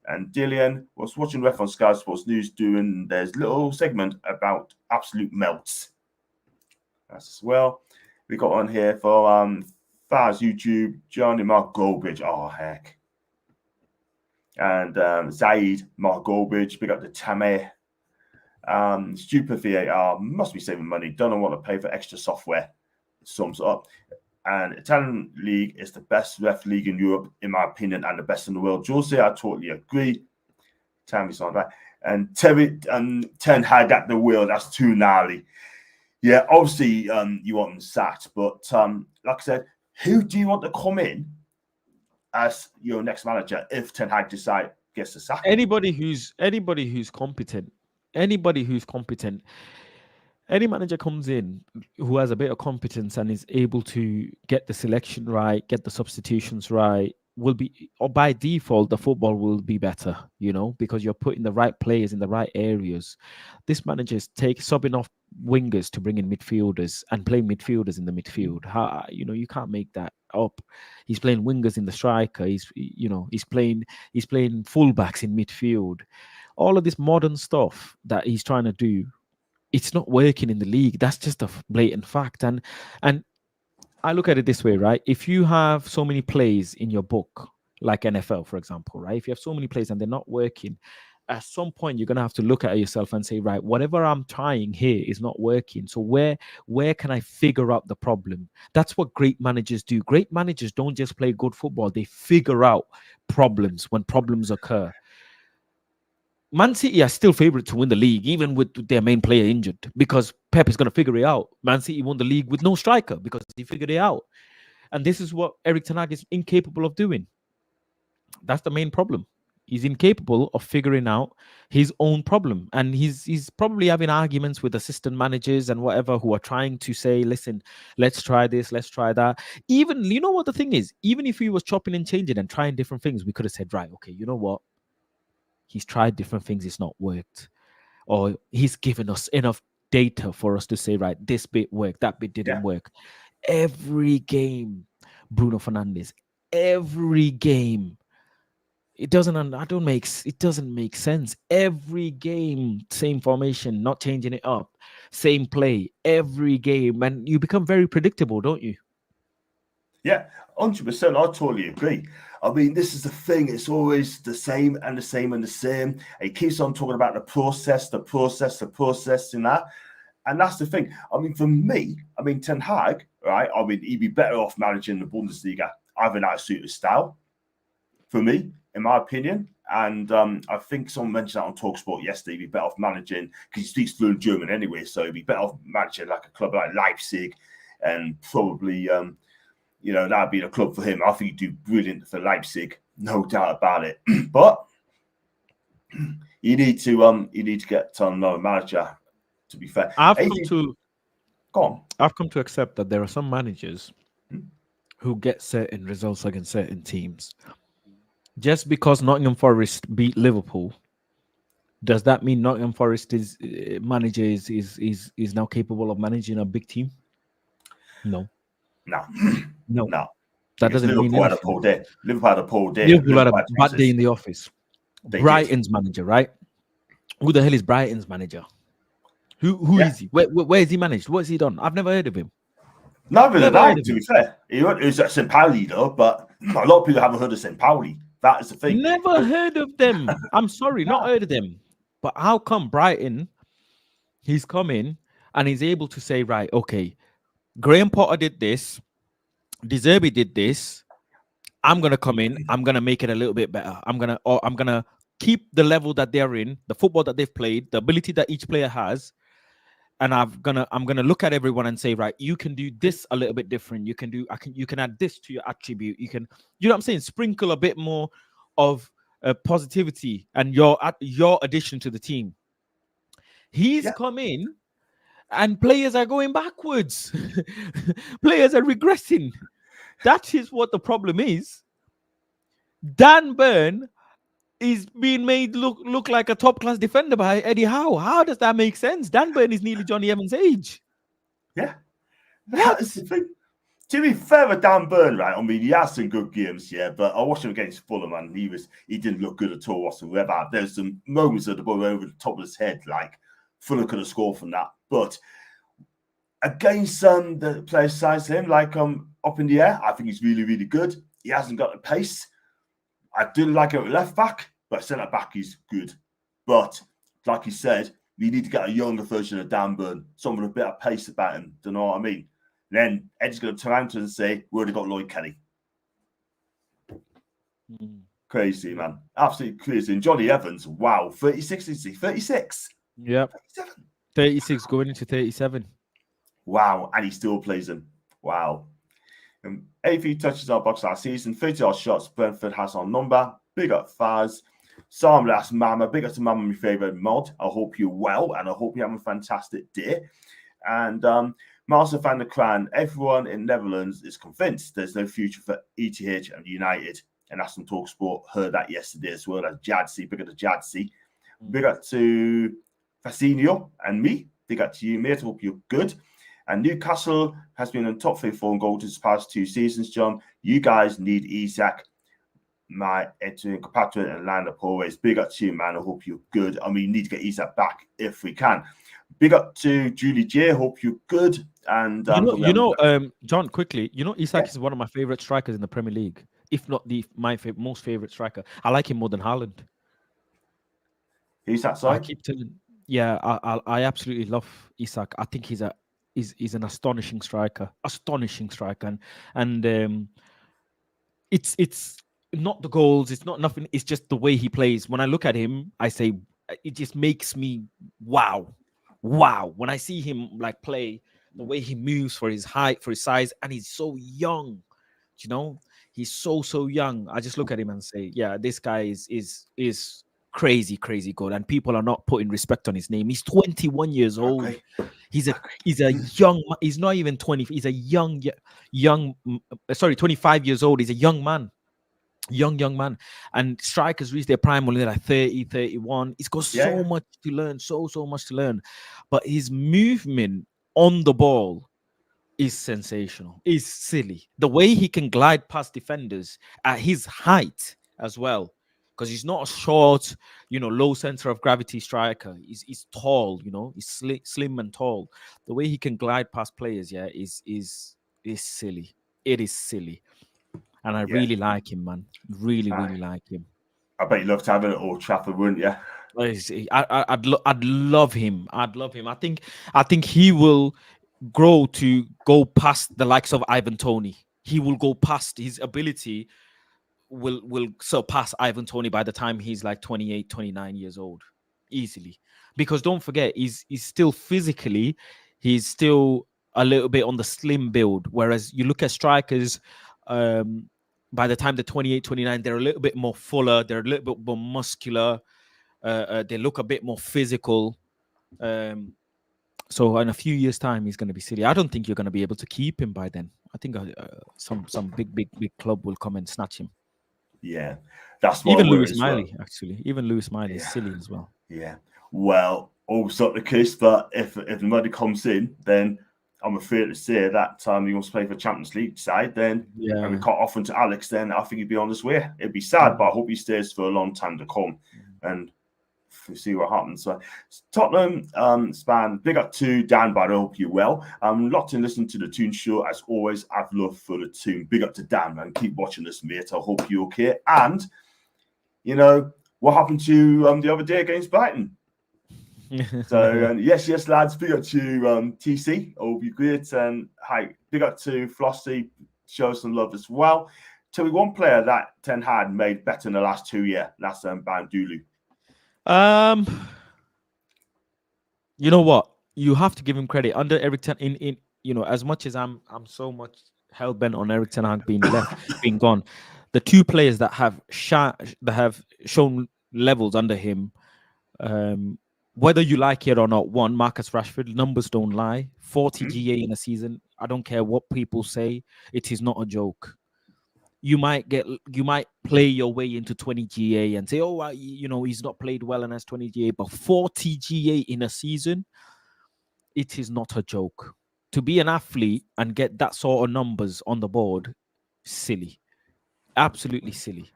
And Dillian was watching ref on Sky Sports News doing there's little segment about absolute melts. That's as well. We got one here for Faz YouTube, Johnny Mark Goldbridge. Oh heck. And Zaid Mark Goldbridge, big up the Tame. Stupid VAR, must be saving money. Don't know what to pay for extra software. Sums up. And Italian league is the best ref league in Europe, in my opinion, and the best in the world. Jose, I totally agree. Tammy's on that. And Terry and Ten Hag at the wheel, that's too gnarly. Yeah, obviously you want them sacked, but like I said, who do you want to come in as your next manager if Ten Hag gets the sack? Anybody who's competent. Any manager comes in who has a bit of competence and is able to get the selection right, get the substitutions right, will be, or by default, the football will be better, because you're putting the right players in the right areas. This manager is subbing off wingers to bring in midfielders and playing midfielders in the midfield. You can't make that up. He's playing wingers in the striker. He's playing fullbacks in midfield. All of this modern stuff that he's trying to do, it's not working in the league. That's just a blatant fact. And I look at it this way, right? If you have so many plays in your book, like NFL, for example, right? If you have so many plays and they're not working, at some point you're going to have to look at yourself and say, right, whatever I'm trying here is not working. So where can I figure out the problem? That's what great managers do. Great managers don't just play good football. They figure out problems when problems occur. Man City are still favourite to win the league, even with their main player injured, because Pep is going to figure it out. Man City won the league with no striker because he figured it out. And this is what Erik Ten Hag is incapable of doing. That's the main problem. He's incapable of figuring out his own problem. And he's probably having arguments with assistant managers and whatever who are trying to say, listen, let's try this, let's try that. Even, you know what the thing is? Even if he was chopping and changing and trying different things, we could have said, right, okay, you know what? He's tried different things, it's not worked. Or he's given us enough data for us to say, right, this bit worked, that bit didn't work. Every game, Bruno Fernandes, every game, it doesn't make sense. Every game, same formation, not changing it up, same play, every game, and you become very predictable, don't you? Yeah, 100%. I totally agree. I mean, this is the thing. It's always the same and the same and the same. It keeps on talking about the process and that. And that's the thing. I mean, for me, Ten Hag, right? I mean, he'd be better off managing the Bundesliga. I think that suit his style, for me, in my opinion. And I think someone mentioned that on TalkSport yesterday. He'd be better off managing, because he speaks fluent German anyway, so he'd be better off managing like a club like Leipzig, and probably that'd be the club for him. I think he'd do brilliant for Leipzig, no doubt about it. But you need to get another manager. To be fair, I've come to accept that there are some managers who get certain results against certain teams. Just because Nottingham Forest beat Liverpool, does that mean Nottingham Forest manager is now capable of managing a big team? No. That doesn't mean anything. Liverpool had a poor day. Liverpool had a bad day in the office. Brighton's manager, right? Who the hell is Brighton's manager? Who is he? Where is he managed? What's he done? I've never heard of him. Neither did I, to be fair. He was at St. Pauli, though, but a lot of people haven't heard of St. Pauli. That is the thing. Never heard of them. I'm sorry, not heard of them. But how come Brighton, he's come in and he's able to say, right, okay, Graham Potter did this, De Zerbi did this, I'm going to come in, I'm going to make it a little bit better. I'm going to keep the level that they're in, the football that they've played, the ability that each player has, and I'm gonna look at everyone and say, right, you can do this a little bit different. You can add this to your attribute. You can, you know what I'm saying, sprinkle a bit more of positivity and your addition to the team. He's come in and players are going backwards. Players are regressing. That is what the problem is. Dan Burn is being made look like a top class defender by Eddie Howe. How does that make sense? Dan Burn is nearly Johnny Evans' age. Yeah. What? That's the thing. To be fair with Dan Burn, right? I mean, he has some good games, yeah, but I watched him against Fulham and he didn't look good at all whatsoever. There's some moments of the ball over the top of his head, like Fulham could have scored from that. But against the players size him, like up in the air, I think he's really, really good. He hasn't got the pace. I didn't like him at left back, but centre back he's good. But like you said, we need to get a younger version of Dan Burn, someone with a bit of pace about him. Do you know what I mean? Then Ed's going to turn around to us and say, we already got Lloyd Kelly. Crazy, man. Absolutely crazy. And Johnny Evans, wow. 36, is he? 36? Yeah. 36 going into 37. Wow. And he still plays him. Wow. 83 touches our box last season. 30 odd shots. Brentford has our number. Big up Faz. Sam last Mama. Big up to Mama, my favourite mod. I hope you're well and I hope you have a fantastic day. And Marcel van der Kraan, everyone in Netherlands is convinced there's no future for ETH and United. And that's from TalkSport. Heard that yesterday as well. That's Jadsy. Big up to Jadsy. Big up to Fasinio and me. Big up to you, mate. Hope you're good. And Newcastle has been in top 3 4 goals this past 2 seasons, John. You guys need Isak, my compatriot, and Landa always. Big up to you, man. I hope you're good. I mean, we need to get Isak back if we can. Big up to Julie J. Hope you're good. And John, quickly, Isak is one of my favorite strikers in the Premier League, if not my most favorite striker. I like him more than Haaland. Who's that side? I keep telling. Yeah, I absolutely love Isak. I think he's an astonishing striker, and it's not the goals, it's not nothing. It's just the way he plays. When I look at him, I say it just makes me wow. When I see him like play, the way he moves for his height, for his size, and he's so young. He's so young. I just look at him and say, yeah, this guy is crazy good, and people are not putting respect on his name. He's 21 years old. Okay. He's a young. He's not even 20. He's a young. 25 years old. He's a young man. Young man. And strikers reach their prime when they're like 30, 31. He's got so much to learn. So much to learn. But his movement on the ball is sensational. Is silly. The way he can glide past defenders at his height as well. Because he's not a short, low center of gravity striker. He's tall, he's slim and tall. The way he can glide past players, is silly. It is silly. And I really like him, man. Really like him. I bet you'd love to have him at Old Trafford, wouldn't you? I'd love him. I think he will grow to go past the likes of Ivan Toney. He will go past his ability. Will surpass Ivan Toney by the time he's like 28, 29 years old, easily. Because don't forget, he's still physically, he's still a little bit on the slim build. Whereas you look at strikers, by the time they're 28, 29, they're a little bit more fuller, they're a little bit more muscular, they look a bit more physical. So in a few years' time, he's going to be silly. I don't think you're going to be able to keep him by then. I think some big club will come and snatch him. Yeah, that's even Lewis Miley. Actually, even Lewis Miley is silly as well. Yeah, well, also the case, but if the money comes in, then I'm afraid to say that he wants to play for Champions League side. Then and we cut off into Alex. Then I think he'd be on his way. It'd be sad, but I hope he stays for a long time to come, and we'll see what happens. So Tottenham span. Big up to Dan, but I hope you're well. Locked in listening to the Toon Show as always. I've love for the Toon. Big up to Dan, man. Keep watching this, mate. I hope you're okay. And what happened to the other day against Brighton? So yes, lads. Big up to TC. All be great. And hi, big up to Flossie. Show some love as well. Tell me one player that Ten Hag made better in the last 2 years. That's Bandulu. You know what? you have to give him credit under Eric Ten. In as much as I'm so much hell bent on Eric Ten Hag being gone, the two players that have shown levels under him, whether you like it or not, one, Marcus Rashford, numbers don't lie. 40 GA in a season. I don't care what people say. It is not a joke. You might play your way into 20 GA and say, oh, he's not played well and has 20 GA, but 40 GA in a season, it is not a joke. To be an athlete and get that sort of numbers on the board, silly. Absolutely silly.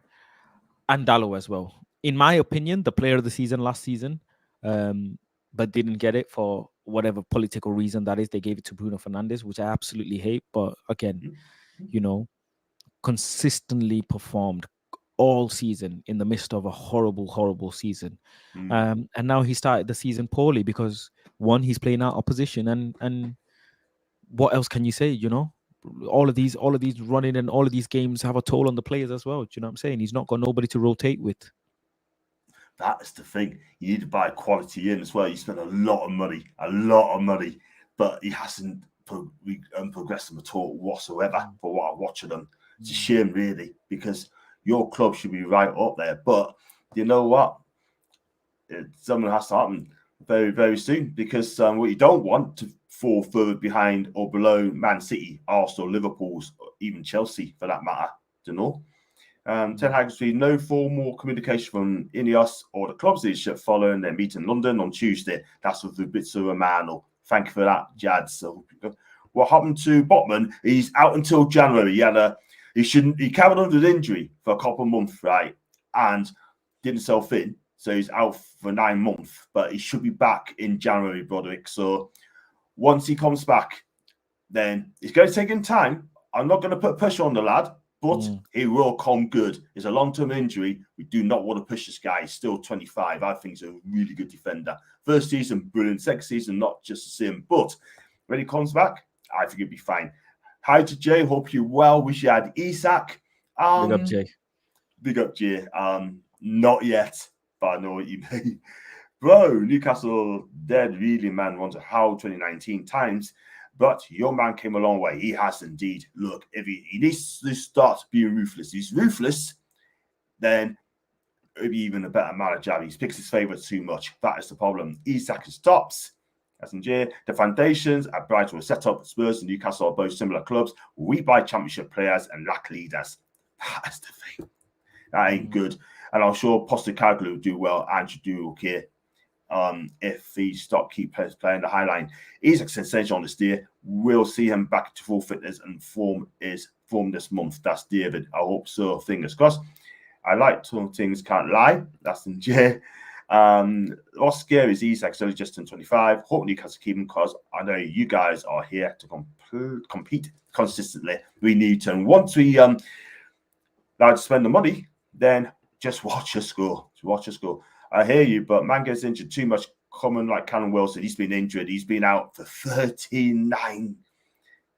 And Dallo as well. In my opinion, the player of the season last season, but didn't get it for whatever political reason that is. They gave it to Bruno Fernandes, which I absolutely hate. But again, consistently performed all season in the midst of a horrible, horrible season. And now he started the season poorly because, one, he's playing out opposition, and what else can you say? All of these running and all of these games have a toll on the players as well. Do you know what I'm saying? He's not got nobody to rotate with. That's the thing. You need to buy quality in as well. You spend a lot of money, but he hasn't progressed them at all whatsoever for what I'm watching them. It's a shame, really, because your club should be right up there. But you know what? Something has to happen very, very soon, because what you don't want to fall further behind or below Man City, Arsenal, Liverpool's, or even Chelsea for that matter. Ten Hag has received no formal communication from INEOS or the club's leadership following their meeting in London on Tuesday. That's with Fabrizio Romano. Thank you for that, Jad. So, what happened to Botman? He's out until January. He carried on with injury for a couple of months, right, and didn't self in. So he's out for 9 months, but he should be back in January, Broderick. So once he comes back, then it's going to take him time. I'm not going to put pressure on the lad, but he will come good. It's a long-term injury. We do not want to push this guy. He's still 25. I think he's a really good defender. First season, brilliant. Second season, not just the same. But when he comes back, I think he'll be fine. Hi to Jay. Hope you're well. Wish you had Isak. Big up, Jay. Big up, Jay. Not yet, but I know what you mean. Bro, Newcastle dead really, man. Wants to howl 2019 times. But your man came a long way. He has indeed. Look, if he needs to start being ruthless. He's ruthless, then maybe even a better manager. He picks his favourites too much. That is the problem. Isak stops. As in Jay, the foundations at Brighton were set up. Spurs and Newcastle are both similar clubs. We buy championship players and lack leaders. That's the thing. That ain't good. And I'm sure Postecoglou will do well and should do okay. If he keep playing the high line. He's a sensation on this day. We'll see him back to full fitness and form this month. That's David. I hope so. Fingers crossed. I like some things can't lie. That's in Jay. What's scary is Isak only just turned 25. Hope Newcastle keep him, because I know you guys are here to compete consistently. We need to. And once we like to spend the money, then just watch us go. I hear you, but man gets injured too much. Common like Callum Wilson. He's been injured. He's been out for 39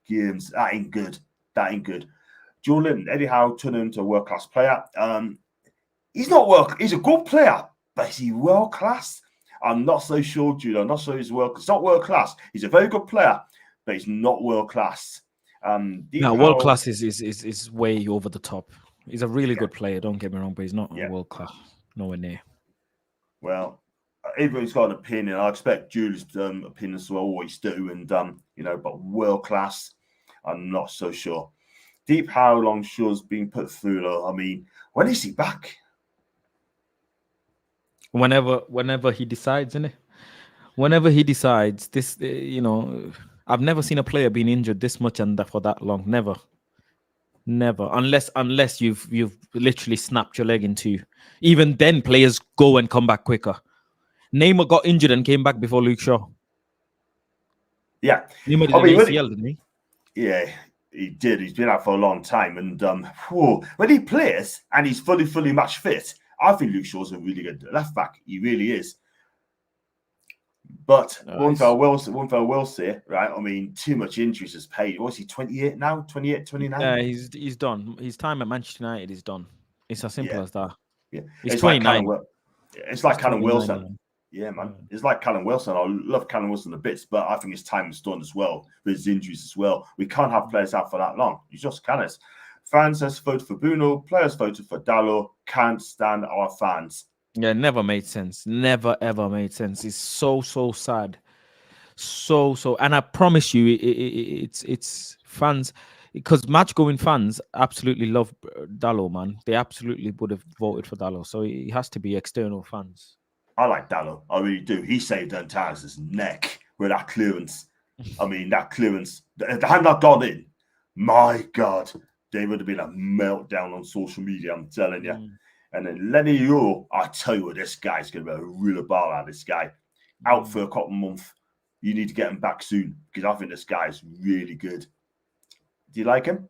games. That ain't good. Julian, Eddie Howe turned him into a world-class player. He's not he's a good player, but is he world-class? I'm not so sure, Julian. I'm not sure he's It's not world-class. He's a very good player, but he's not world-class. World-class is way over the top. He's a really good player, don't get me wrong, but he's not world-class. Nowhere near. Well, everybody's got an opinion. I expect Julie's opinions will always do, and but world class, I'm not so sure. Deep, how long Shaw's been put through, though? I mean, when is he back? Whenever he decides, innit? Whenever he decides, this, I've never seen a player being injured this much and for that long. Never. Unless you've literally snapped your leg in two. Even then, players go and come back quicker. Neymar got injured and came back before Luke Shaw. Yeah. Neymar did an ACL, didn't he? Yeah, he did. He's been out for a long time. And when he plays and he's fully match fit, I think Luke Shaw's a really good left back. He really is. But one thing I will say, right? I mean, too much injuries has paid. What's he, 28 now? 28, 29? Yeah, he's done. His time at Manchester United is done. It's as simple as that. Yeah. He's 29. It's like Callum Wilson. Yeah, man. It's like Callum Wilson. I love Callum Wilson a bit, but I think his time is done as well with his injuries as well. We can't have players out for that long. You just can't. Fans has voted for Bruno. Players voted for Dalot. Can't stand our fans. Yeah, never made sense. Never ever made sense. It's so sad. So, and I promise you, it's fans, because match going fans absolutely love Dalot, man. They absolutely would have voted for Dalot. So it has to be external fans. I like Dalot. I really do. He saved Antares' neck with that clearance. I mean, that clearance. Had that gone in, my God, there would have been a meltdown on social media, I'm telling you. And then Lenny Euro, I tell you what, this guy's going to be a real ball out of this guy. Out for a couple of months. You need to get him back soon, because I think this guy is really good. Do you like him?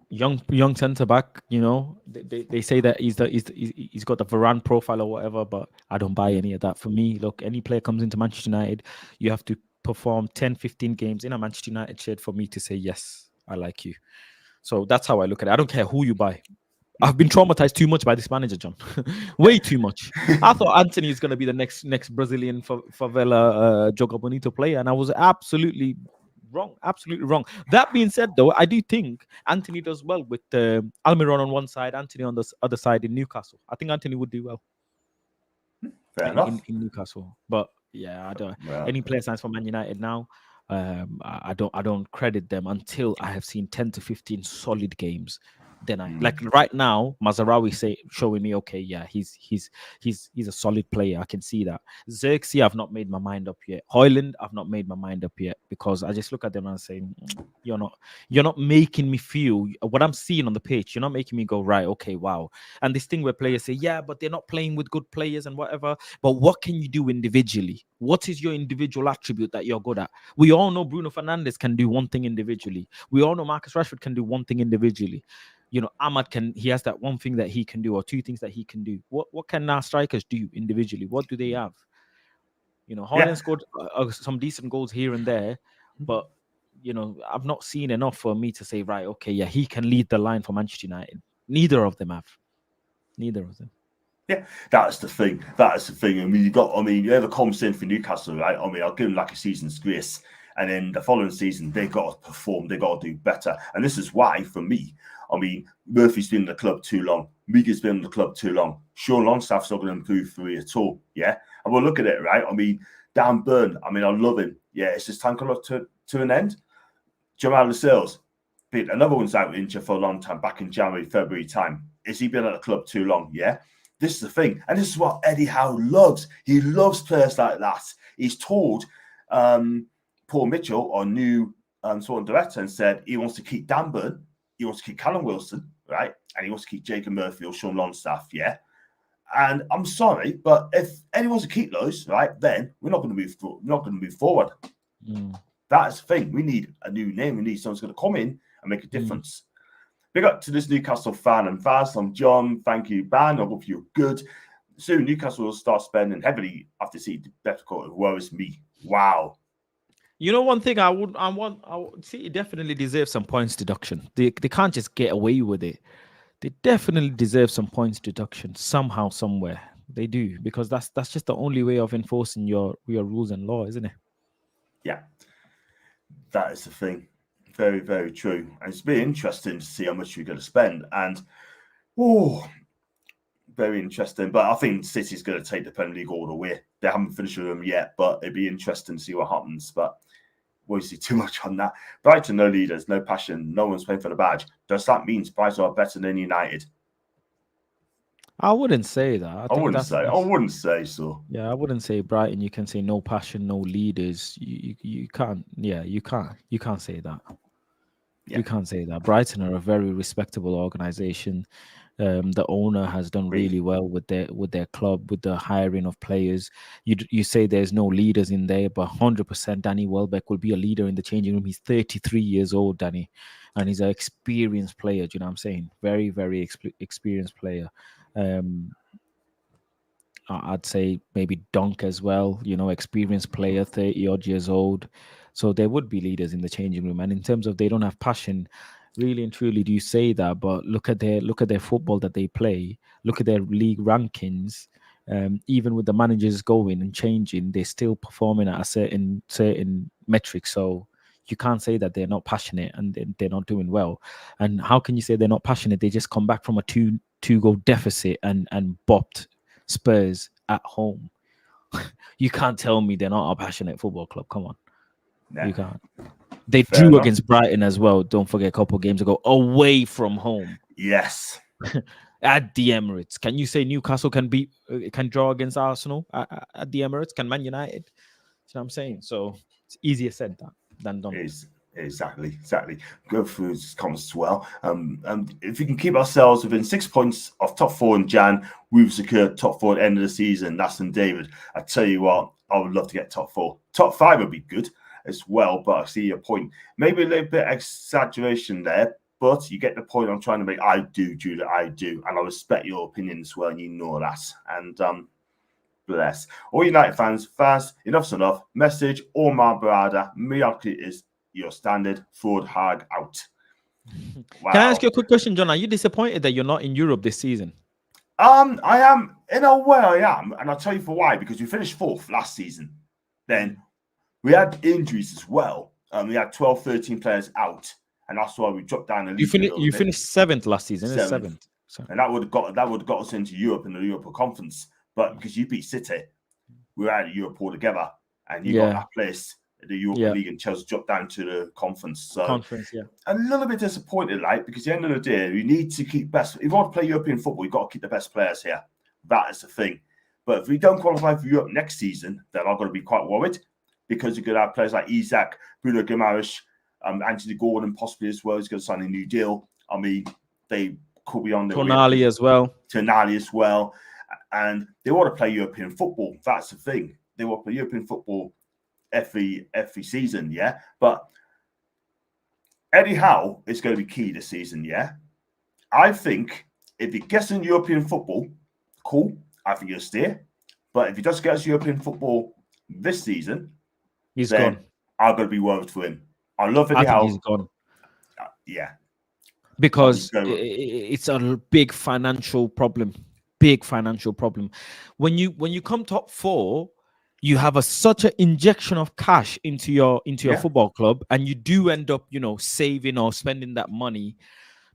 Young centre back. You know, they say that he's got the Varane profile or whatever, but I don't buy any of that. For me, look, any player comes into Manchester United, you have to perform 10, 15 games in a Manchester United shirt for me to say yes, I like you. So that's how I look at it. I don't care who you buy. I've been traumatized too much by this manager, John. Way too much. I thought Anthony is going to be the next Brazilian favela Joga Bonito player, and I was absolutely wrong. Absolutely wrong. That being said, though, I do think Anthony does well with Almiron on one side, Anthony on the other side in Newcastle. I think Anthony would do well. Fair enough. In Newcastle. But yeah, I don't. Any player signs for Man United now, I don't credit them until I have seen 10 to 15 solid games. Then I like right now, Mazraoui showing me, okay, yeah, he's a solid player. I can see that. Xerxes, I've not made my mind up yet. Højlund, I've not made my mind up yet, because I just look at them and say, you're not making me feel what I'm seeing on the pitch. You're not making me go, right, okay, wow. And this thing where players say, yeah, but they're not playing with good players and whatever. But what can you do individually? What is your individual attribute that you're good at? We all know Bruno Fernandes can do one thing individually. We all know Marcus Rashford can do one thing individually. You know, Ahmad he has that one thing that he can do, or two things that he can do. What can our strikers do individually? What do they have? You know, Haaland scored some decent goals here and there, but, you know, I've not seen enough for me to say, right, okay, yeah, he can lead the line for Manchester United. Neither of them have. Neither of them. Yeah, that's the thing. That is the thing. I mean, you have a Combs in for Newcastle, right? I mean, I'll give them like a season's grace. And then the following season, they got to perform. They got to do better. And this is why, for me, I mean, Murphy's been in the club too long. Miguel's been in the club too long. Sean Longstaff's not going to improve for me at all. Yeah. And we'll look at it, right? I mean, Dan Burn, I mean, I love him. Yeah, it's his time coming up to an end. Jamal Lascelles, another one's out injured for a long time, back in January, February time. Has he been at the club too long? Yeah. This is the thing. And this is what Eddie Howe loves. He loves players like that. He's told Paul Mitchell, our new sporting director, and said he wants to keep Dan Burn, he wants to keep Callum Wilson, right? And he wants to keep Jacob Murphy or Sean Longstaff, yeah? And I'm sorry, but if anyone wants to keep those, right, then we're not going to move forward. That's the thing. We need a new name. We need someone who's going to come in and make a difference. Big up to this Newcastle fan and Vaz. I'm John. Thank you, Ban. I hope you're good. Soon, Newcastle will start spending heavily after seeing the better quarter. Woe is me. Wow. You know, one thing I would see, it definitely deserves some points deduction. They can't just get away with it. They definitely deserve some points deduction somehow, somewhere. They do, because that's just the only way of enforcing your rules and law, isn't it? Yeah, that is the thing. Very, very true. And it's been interesting to see how much we're going to spend. And very interesting. But I think City's going to take the Premier League all the way. They haven't finished with them yet, but it'd be interesting to see what happens. But won't see too much on that. Brighton, no leaders, no passion, no one's playing for the badge. Does that mean Brighton are better than United? I wouldn't say that. I wouldn't say so. Yeah, I wouldn't say Brighton. You can say no passion, no leaders. You can't. Yeah, you can't. You can't say that. Yeah. You can't say that. Brighton are a very respectable organization. The owner has done really well with their club, with the hiring of players. You say there's no leaders in there, but 100% Danny Welbeck will be a leader in the changing room. He's 33 years old, Danny, and he's an experienced player. Do you know what I'm saying? Very, very experienced player. I'd say maybe Dunk as well. You know, experienced player, 30 odd years old. So there would be leaders in the changing room. And in terms of they don't have passion, Really and truly do you say that, but look at their football that they play, look at their league rankings. Even with the managers going and changing, they're still performing at a certain metric. So you can't say that they're not passionate and they're not doing well. And how can you say they're not passionate? They just come back from a two goal deficit and bopped Spurs at home. You can't tell me they're not a passionate football club. Come on, you can't. They Fair drew enough. against Brighton as well. Don't forget, a couple of games ago, away from home. Yes. At the Emirates. Can you say Newcastle can draw against Arsenal at the Emirates? Can Man United? That's what I'm saying. So it's easier said than done. Exactly. Go through this comments as well. If we can keep ourselves within 6 points of top 4 in Jan, we've secured top 4 at the end of the season. That's in David. I tell you what, I would love to get top 4. Top 5 would be good as well, but I see your point. Maybe a little bit of exaggeration there, but you get the point I'm trying to make. I do, Julia, I do. And I respect your opinion as well, and you know that. And bless. All United fans, enough's enough. Message, Omar Barada, Miyaki is your standard. Fraud Hag out. Wow. Can I ask you a quick question, John? Are you disappointed that you're not in Europe this season? I am. In a way, I am. And I'll tell you for why. Because we finished 4th last season. Then we had injuries as well. We had 12, 13 players out. And that's why we dropped down the league. You finished 7th last season. 7th. And that would have got us into Europe in the Europa Conference. But because you beat City, we were out of Europe altogether. And you got that place, the Europa League, and Chelsea dropped down to the conference. So a little bit disappointed, because at the end of the day, we need to keep best. If you want to play European football, you've got to keep the best players here. That is the thing. But if we don't qualify for Europe next season, then I'm going to be quite worried, because you could have players like Isaac, Bruno Guimaraes, Anthony Gordon possibly as well. He's going to sign a new deal. I mean, they could be on their Tonali as well. And they want to play European football. That's the thing. They want to play European football every season, yeah. But Eddie Howe is going to be key this season, yeah. I think if he gets in European football, cool. I think he'll stay. But if he does get us European football this season, he's gone. I'm going to be worried for him. I love Eddie Howe. He's gone. Yeah. Because it's a big financial problem. When you come top 4, you have such an injection of cash into your football club, and you do end up, saving or spending that money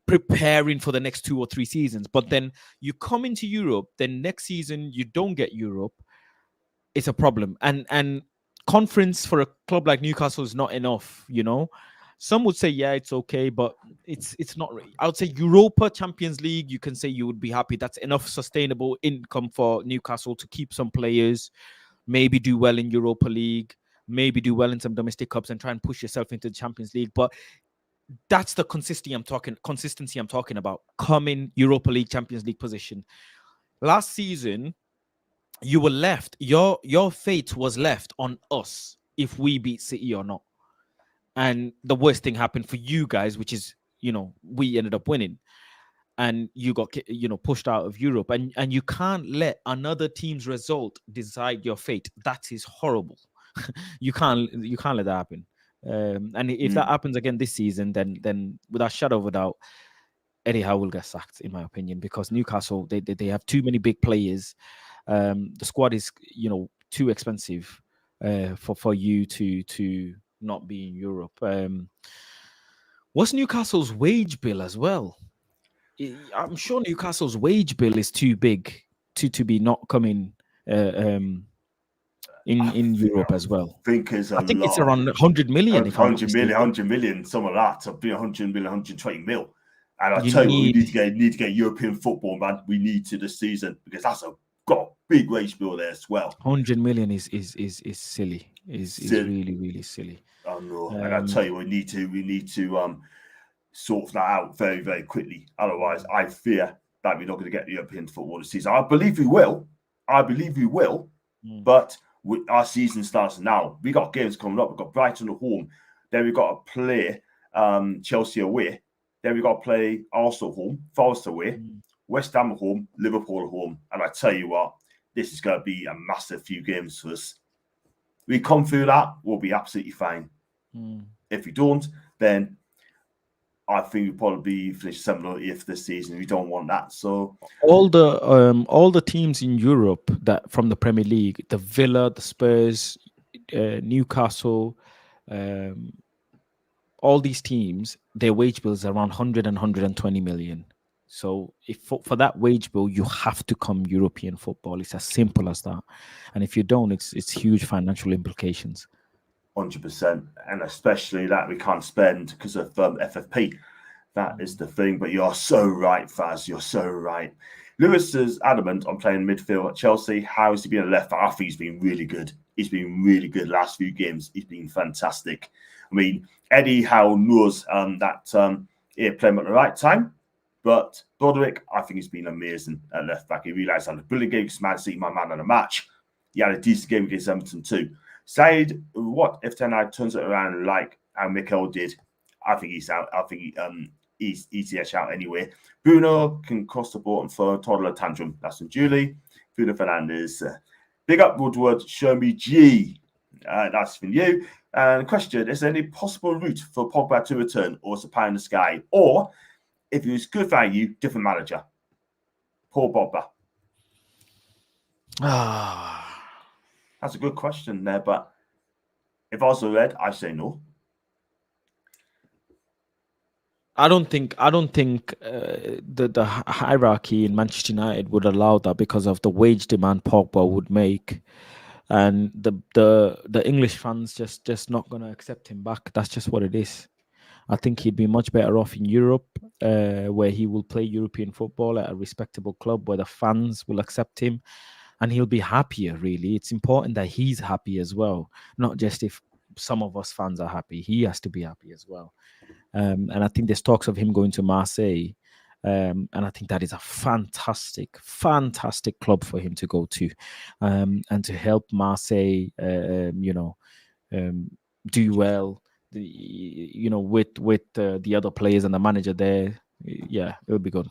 preparing for the next 2 or 3 seasons. But then you come into Europe, then next season you don't get Europe. It's a problem. And conference for a club like Newcastle is not enough, Some would say, yeah, it's okay, but it's not. I would say Europa, Champions League, you can say you would be happy. That's enough sustainable income for Newcastle to keep some players, maybe do well in Europa League, maybe do well in some domestic cups and try and push yourself into the Champions League. But that's the consistency I'm talking about. Coming Europa League, Champions League position. Last season, you were left. Your fate was left on us if we beat City or not. And the worst thing happened for you guys, which is, we ended up winning. And you got, pushed out of Europe. And you can't let another team's result decide your fate. That is horrible. You can't let that happen. And if that happens again this season, then without shadow of a doubt, Eddie Howe will get sacked, in my opinion, because Newcastle, they have too many big players. The squad is, too expensive for you to not be in Europe. What's Newcastle's wage bill as well? I'm sure Newcastle's wage bill is too big to be not coming in Europe as well. I think it's around 100 million. 100 million, some of that. So be 100 million, 120 mil. And I tell you, we need to get European football, man. We need to this season, because that's got a big wage bill there as well. 100 million is silly. Is really, really silly. I know. And I tell you, we need to sort that out very, very quickly. Otherwise, I fear that we're not going to get European football this season. I believe we will. But our season starts now. We got games coming up. We've got Brighton at home. Then we've got to play Chelsea away. Then we've got to play Arsenal home, Forest away, West Ham at home, Liverpool at home. And I tell you what, this is going to be a massive few games for us. We come through that, we'll be absolutely fine. If we don't, then I think we'll probably finish 7th or 8th this season. We don't want that. So all the teams in Europe that from the Premier League, the Villa, the Spurs, Newcastle, um, all these teams, their wage bills are around 100 and 120 million. So if for that wage bill, you have to come European football. It's as simple as that. And if you don't, it's huge financial implications. 100%, and especially that we can't spend because of FFP. That is the thing. But you're so right, Faz. You're so right. Lewis is adamant on playing midfield at Chelsea. How has he been a left back? I think he's been really good. He's been really good last few games. He's been fantastic. I mean, Eddie Howe knows that he played him at the right time. But Broderick, I think he's been amazing at left back. He realised had a brilliant game against Man City, my man of the match. He had a decent game against Everton too. Said, what if Ten Hag turns it around like how Mikel did? I think he's out. I think he's ETH out anyway. Bruno can cross the ball and throw a toddler tantrum. That's from Julie. Bruno Fernandes. Big up Woodward. Show me G. That's from you. And question, is there any possible route for Pogba to return, or is it pie in the sky? Or if it was good value, different manager? Paul Pogba. That's a good question there, but if I was a Red, I say no. I don't think the hierarchy in Manchester United would allow that because of the wage demand Pogba would make, and the English fans just not going to accept him back. That's just what it is. I think he'd be much better off in Europe, where he will play European football at a respectable club where the fans will accept him, and he'll be happier. Really, it's important that he's happy as well, not just if some of us fans are happy. He has to be happy as well. And I think there's talks of him going to Marseille. And I think that is a fantastic club for him to go to, and to help Marseille, do well, with the other players and the manager there. Yeah, it would be good.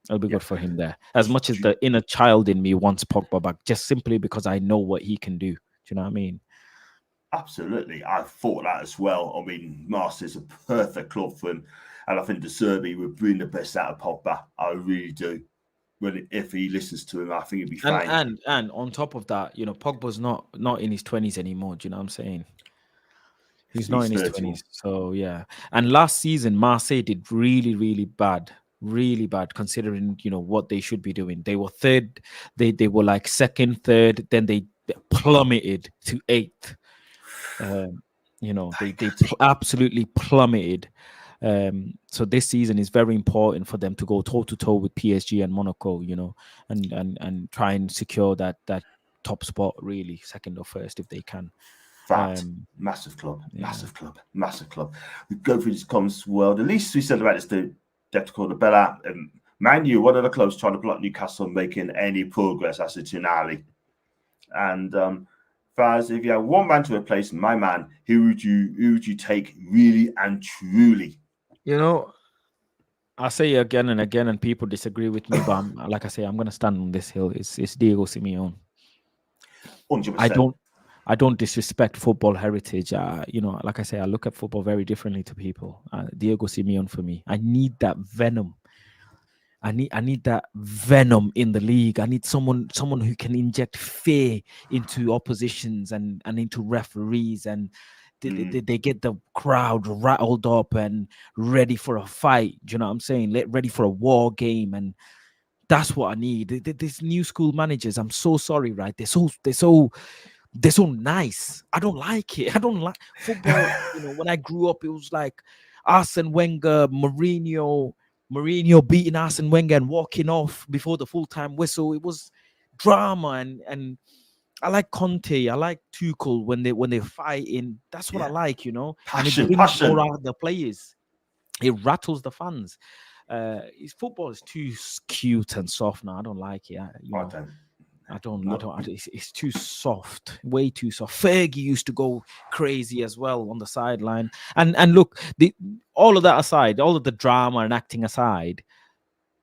It'll be good for him there. As much as the inner child in me wants Pogba back, just simply because I know what he can do. Do you know what I mean? Absolutely. I thought that as well. I mean, Marseille's a perfect club for him. And I think De Zerbi would bring the best out of Pogba. I really do. If he listens to him, I think he'd be fine. And on top of that, Pogba's not in his 20s anymore. Do you know what I'm saying? He's not in his 20s. So, yeah. And last season, Marseille did really, really bad. Really bad, considering, what they should be doing. They were third. They were like second, third. Then they plummeted to 8th. They absolutely plummeted. So this season is very important for them to go toe to toe with PSG and Monaco, and try and secure that top spot, really, second or first if they can. Massive club. We go through this comms world. At least we said about this to call the Bella. Man U, one of the clubs trying to block Newcastle making any progress as a Tonali. And Faz, if you have one man to replace my man, who would you take really and truly? I say again and again, and people disagree with me, but like I say, I'm going to stand on this hill. It's Diego Simeone. 100%. I don't disrespect football heritage. Like I say, I look at football very differently to people. Diego Simeone for me. I need that venom. I need that venom in the league. I need someone who can inject fear into oppositions and into referees, and they get the crowd rattled up and ready for a fight. Do you know what I'm saying? Ready for a war game, and that's what I need. These new school managers, I'm so sorry, right? They're so nice. I don't like it. I don't like football. When I grew up, it was like Arsene Wenger, Mourinho beating Arsene Wenger and walking off before the full-time whistle. It was drama, and I like Conte. I like Tuchel when they fight in. That's what I like, Passion, and it brings more out of the players. It rattles the fans. His football is too cute and soft now. I don't like it. I don't. It's too soft, way too soft. Fergie used to go crazy as well on the sideline. And look, all of that aside, all of the drama and acting aside,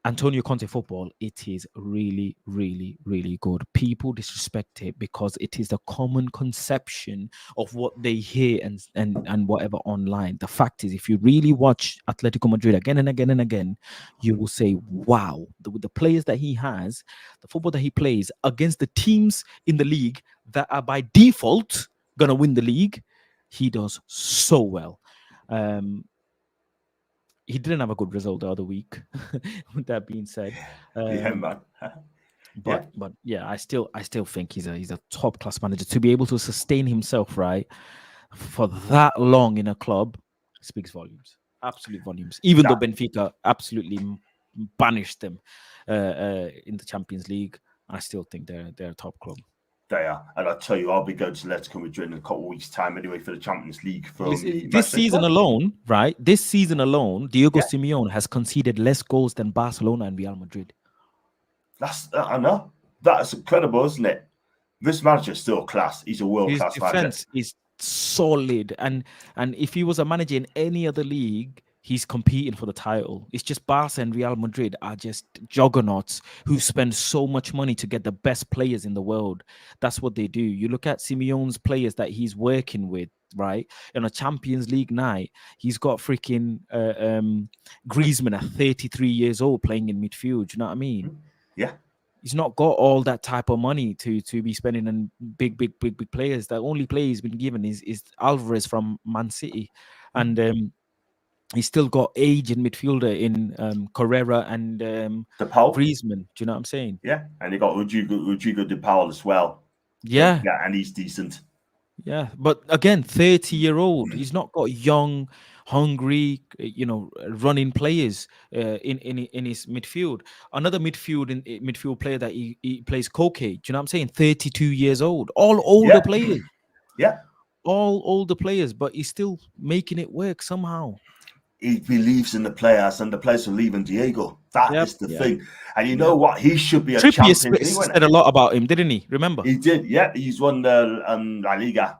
Antonio Conte football, it is really, really, really good. People disrespect it because it is the common conception of what they hear and whatever online. The fact is, if you really watch Atletico Madrid again and again and again, you will say, wow, the players that he has, the football that he plays against the teams in the league that are by default going to win the league, he does so well. He didn't have a good result the other week. With that being said, Yeah, man. but yeah, I still think he's a top class manager. To be able to sustain himself right for that long in a club speaks volumes, absolute volumes. Even though Benfica absolutely banished them in the Champions League, I still think they're a top club. They are, and I tell you, I'll be going to Atletico Madrid in a couple of weeks' time anyway for the Champions League. This season alone, right? This season alone, Diego Simeone has conceded less goals than Barcelona and Real Madrid. I know. That's incredible, isn't it? This manager's still class. He's a world-class manager. His defense is solid, and if he was a manager in any other league, he's competing for the title. It's just Barca and Real Madrid are just juggernauts who spend so much money to get the best players in the world. That's what they do. You look at Simeone's players that he's working with, right? In a Champions League night, he's got freaking Griezmann at 33 years old playing in midfield. Do you know what I mean? Yeah. He's not got all that type of money to be spending on big players. The only player he's been given is Alvarez from Man City. And he's still got age in midfielder in Carrera and Griezmann. Do you know what I'm saying? Yeah, and they got Rodrigo de Paul as well. Yeah. Yeah, and he's decent. Yeah, but again, 30-year-old. He's not got young, hungry, running players in his midfield. Another midfield player that he plays Koke. Do you know what I'm saying? 32 years old. All older players. Yeah. All older players, but he's still making it work somehow. He believes in the players, and the players are leaving Diego. That is the thing. And you know what? He should be a Champions League winner. Said a lot about him, didn't he? Remember? He did. Yeah, he's won the La Liga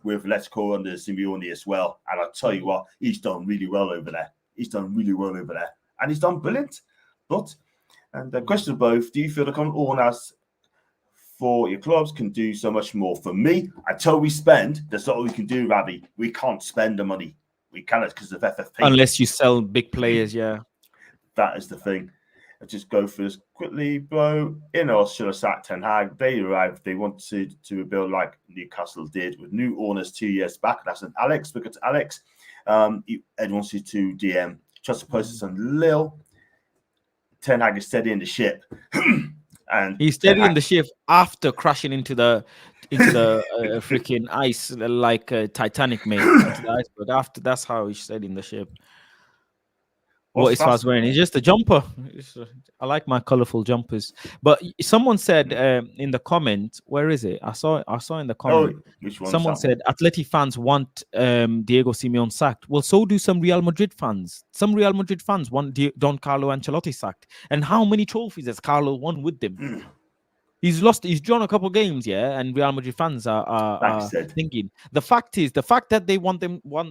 with Atletico under Simeone as well. And I'll tell you what, he's done really well over there. And he's done brilliant. And the question of both, do you feel the current owners for your clubs can do so much more? For me, until we spend, that's not what we can do, Ravi. We can't spend the money. We cannot because of FFP. Unless you sell big players, yeah. That is the thing. I'll just go through this quickly, bro. INEOS should have sacked Ten Hag. They arrived. They wanted to rebuild like Newcastle did with new owners 2 years back. That's an Alex. Look at Alex. Ed wants you to DM. Trust the process on Lille. Ten Hag is steadying the ship. And he's steadying the ship after crashing into the freaking ice like Titanic made into the iceberg. After that's how he's steadying the ship. What is Faz wearing? It's just a jumper. I like my colorful jumpers. But someone said in the comment, where is it? I saw in the comment. Which one? Someone said Atleti fans want Diego Simeone sacked. Well, so do some Real Madrid fans. Some Real Madrid fans want Don Carlo Ancelotti sacked. And how many trophies has Carlo won with them? He's drawn a couple games, and Real Madrid fans are thinking. The fact that they want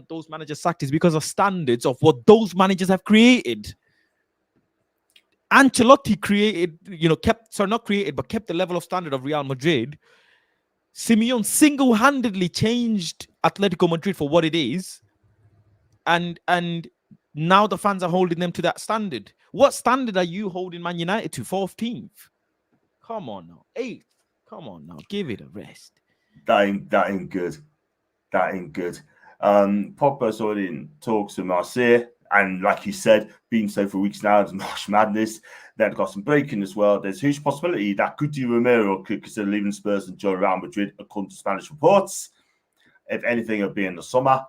those managers sacked is because of standards of what those managers have created. Ancelotti kept the level of standard of Real Madrid. Simeone single-handedly changed Atletico Madrid for what it is, and now the fans are holding them to that standard. What standard are you holding Man United to? 14th. Come on now. 8th. Come on now. Give it a rest. That ain't good. Pogba's already in talks with Marseille. And like you said, been so for weeks now, it's March Madness. They've got some breaking as well. There's a huge possibility that Guti Romero could consider leaving Spurs and join Real Madrid, according to Spanish reports. If anything, it'll be in the summer.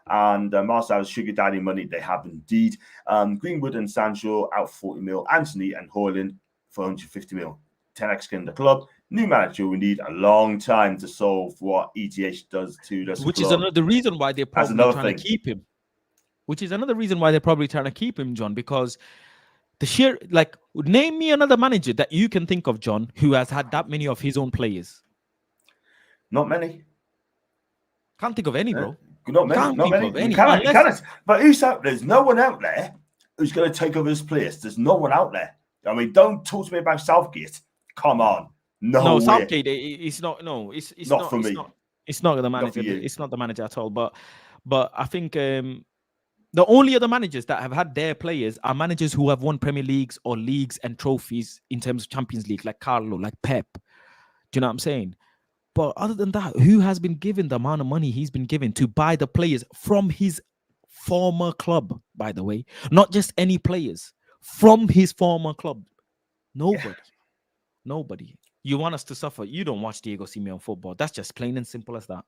And Marseille's sugar daddy money, they have indeed. Greenwood and Sancho out 40 mil. Anthony and Hoyland for 150 mil. 10x in the club. New manager, we need a long time to solve what ETH does to this Which club. is another reason why they're probably trying to keep him. John, because the sheer, name me another manager that you can think of, John, who has had that many of his own players. Not many. Can't think of any, bro. Not many. You cannot. But who's out? There's no one out there who's going to take over his place? There's no one out there. I mean, don't talk to me about Southgate. Come on. No way. Southgate, it's not. No, it's not for me. It's not the manager. you. It's not the manager at all. But I think the only other managers that have had their players are managers who have won Premier Leagues or leagues and trophies in terms of Champions League, like Carlo, like Pep. Do you know what I'm saying? But other than that, who has been given the amount of money he's been given to buy the players from his former club, by the way? Not just any players, from his former club. Nobody. Nobody. You want us to suffer? You don't watch Diego Simeone football. That's just plain and simple as that.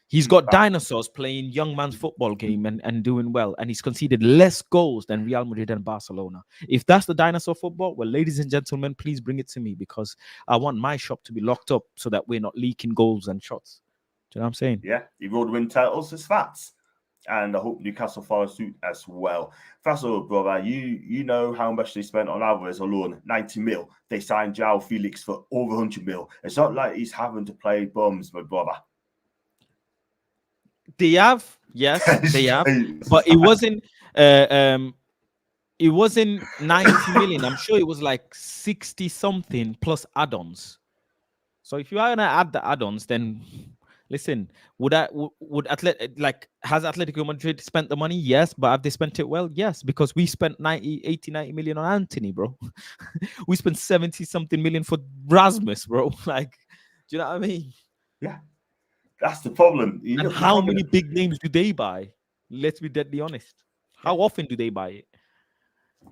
He's got dinosaurs playing young man's football game and doing well, and he's conceded less goals than Real Madrid and Barcelona. If that's the dinosaur football, well, ladies and gentlemen, please bring it to me, because I want my shop to be locked up so that we're not leaking goals and shots. Do you know what I'm saying? Yeah, he will win titles as facts. And I hope Newcastle follow suit as well. First of all, brother, you know how much they spent on Alvarez alone, 90 mil. They signed João Felix for over 100 mil. It's not like he's having to play bums, my brother. They have, yes, they have, but it wasn't 90 million. I'm sure it was like 60 something plus add-ons. So if you are gonna add the add-ons, then listen, has Atletico Madrid spent the money? Yes, but have they spent it well? Yes, because we spent 80 million on Anthony, bro. We spent 70 something million for Rasmus, bro. Like, do you know what I mean? Yeah. That's the problem. And how many big names do they buy? Let's be deadly honest. How often do they buy it?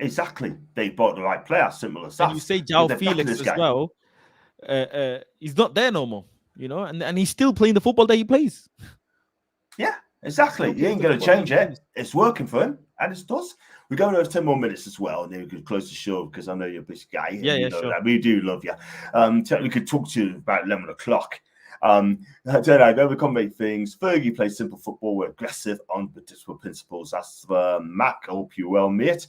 Exactly. They bought the right player, simple as that. And you say João Felix as well. He's not there no more, you know, and he's still playing the football that he plays. Yeah, exactly. He ain't going to change it. It's working for him, and it does. We're going over 10 more minutes as well, and then we could close the show because I know you're a busy guy. Yeah, sure. That. We do love you. We could talk to you about 11 o'clock. Ten Hag overcome things. Fergie plays simple football. We're aggressive on predictable principles. That's Mac. I hope you're well, mate.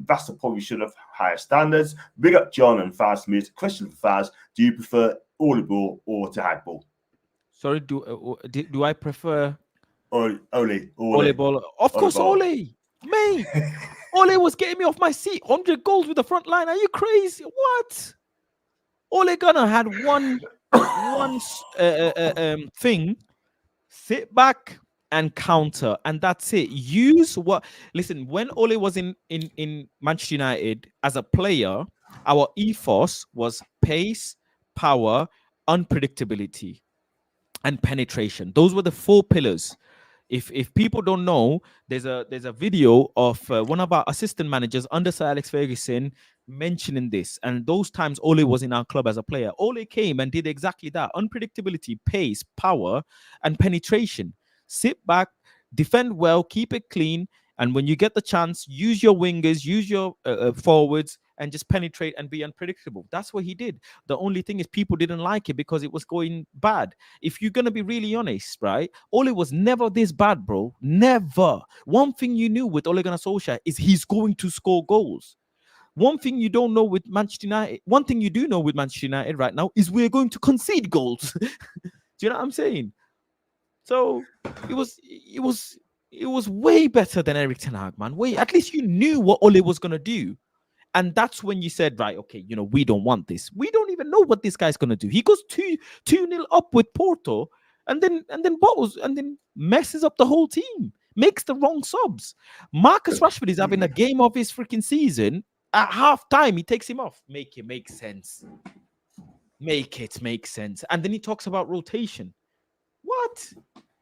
That's the point. We should have higher standards. Big up John and Faz, mate. Question for Faz: do you prefer Ole ball or Ten Hag ball? Sorry, do I prefer Ole ball? Of course, Ole. Mate, Ole was getting me off my seat. 100 goals with the front line. Are you crazy? What? Ole Gunnar had one thing: sit back and counter, and that's it. Listen, when Ole was in Manchester United as a player, our ethos was pace, power, unpredictability, and penetration. Those were the 4 pillars. If people don't know, there's a video of one of our assistant managers under Sir Alex Ferguson mentioning this, and those times Ole was in our club as a player. Ole came and did exactly that: unpredictability, pace, power, and penetration. Sit back, defend well, keep it clean, and when you get the chance, use your wingers, use your forwards, and just penetrate and be unpredictable. That's what he did. The only thing is people didn't like it because it was going bad. If you're going to be really honest, right, Ole was never this bad, bro. Never. One thing you knew with Ole Gunnar Solskjær is he's going to score goals. One thing you don't know with Manchester United, one thing you do know with Manchester United right now is we're going to concede goals. Do you know what I'm saying? So it was way better than Erik Ten Hag, man. At least you knew what Ole was going to do. And that's when you said, right, okay, you know, we don't want this. We don't even know what this guy's going to do. He goes 2-0 up with Porto and then bottles and then messes up the whole team, makes the wrong subs. Marcus Rashford is having a game of his freaking season. At half time, he takes him off. Make it make sense. Make it make sense. And then he talks about rotation. What?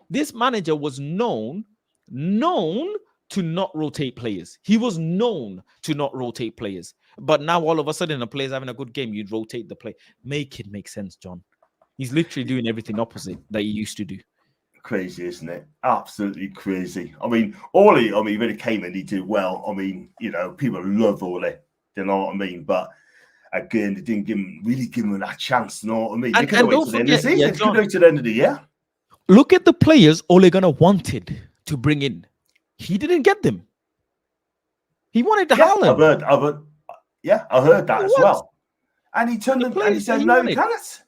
This manager was known to not rotate players. He was known to not rotate players. But now all of a sudden, a player's having a good game, you'd rotate the play. Make it make sense, John. He's literally doing everything opposite that he used to do. Crazy, isn't it? Absolutely crazy. I mean, Ole, when he came in, he did well. I mean, you know, people love Ole. You know what I mean? But again, they didn't really give him that chance. You know what I mean? They could wait to the end of the season. They could wait to the end of the year. Look at the players Ole Gunnar wanted to bring in. He didn't get them. He wanted to Haaland. I heard that as well. And he turned them and he said, no, you cannot.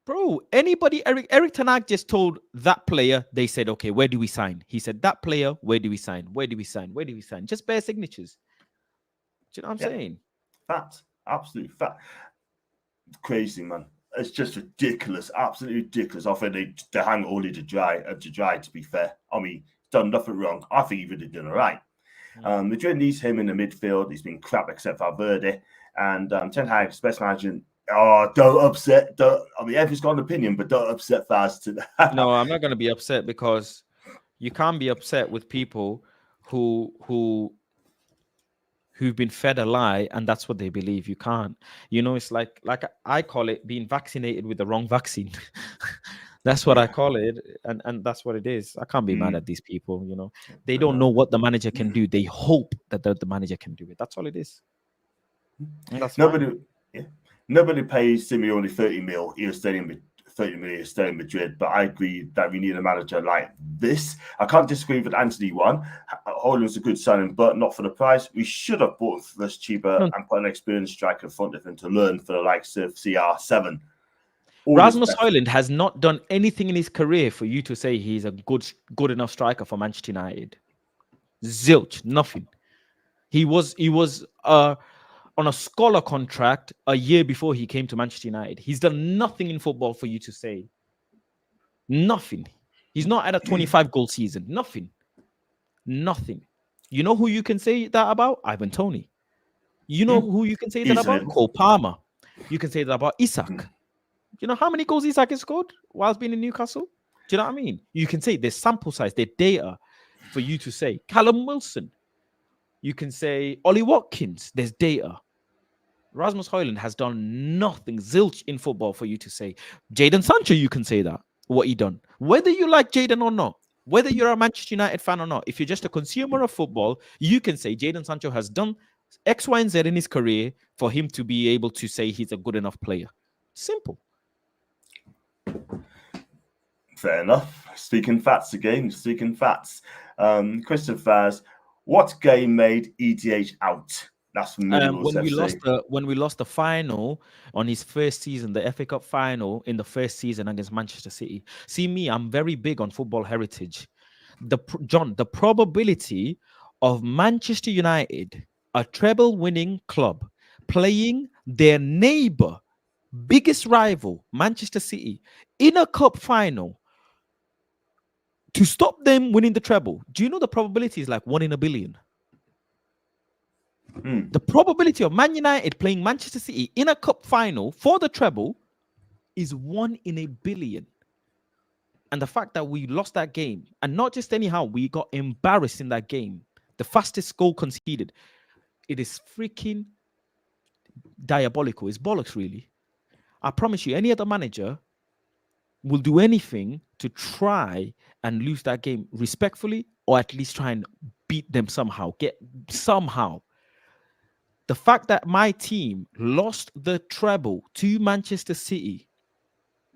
Bro, anybody, Eric Ten Hag just told that player, they said, okay, where do we sign? He said, that player, where do we sign? Where do we sign? Where do we sign? Just bare signatures. Do you know what I'm saying? Fact. Absolute fact. Crazy, man. It's just ridiculous. Absolutely ridiculous. I think they hang Oli to dry, to be fair. I mean, he's done nothing wrong. I think he would have done all right. Madrid needs him in the midfield. He's been crap except Valverde. And Ten Hag's best manager. Oh, don't upset. Everyone's got an opinion, but don't upset Faz today. No, I'm not going to be upset because you can't be upset with people who've been fed a lie and that's what they believe. You can't. You know, it's like I call it being vaccinated with the wrong vaccine. That's what I call it, and that's what it is. I can't be mad at these people. You know, they don't know what the manager can do. They hope that the manager can do it. That's all it is. And that's Nobody pays Simeone 30 mil. He was staying with 30 million staying in Madrid, but I agree that we need a manager like this. I can't disagree with Anthony one. Haaland's a good signing, but not for the price. We should have bought this cheaper and put an experienced striker in front of him to learn for the likes of CR7. Rasmus Højlund has not done anything in his career for you to say he's a good enough striker for Manchester United. Zilch, nothing. He was on a scholar contract a year before he came to Manchester United. He's done nothing in football for you to say. Nothing. He's not at a 25-goal season. Nothing. You know who you can say that about? Ivan Toney. You know who you can say that about? Cole Palmer. You can say that about Isak. You know how many goals Isak has scored whilst being in Newcastle? Do you know what I mean? You can say there's sample size, there's data for you to say. Callum Wilson. You can say Ollie Watkins. There's data. Rasmus Højlund has done nothing, zilch in football for you to say. Jadon Sancho, you can say that, what he done. Whether you like Jadon or not, whether you're a Manchester United fan or not, if you're just a consumer of football, you can say Jadon Sancho has done X, Y, and Z in his career for him to be able to say he's a good enough player. Simple. Fair enough. Speaking facts again. Christian Faz, what game made EDH out? That's from when we lost the final on his first season, the FA Cup final in the first season against Manchester City. See me, I'm very big on football heritage. The probability of Manchester United, a treble-winning club, playing their neighbor, biggest rival, Manchester City, in a cup final to stop them winning the treble. Do you know the probability is like 1 in a billion? The probability of Man United playing Manchester City in a cup final for the treble is 1 in a billion. And the fact that we lost that game, and not just anyhow, we got embarrassed in that game. The fastest goal conceded. It is freaking diabolical. It's bollocks, really. I promise you, any other manager will do anything to try and lose that game respectfully, or at least try and beat them somehow. The fact that my team lost the treble to Manchester City,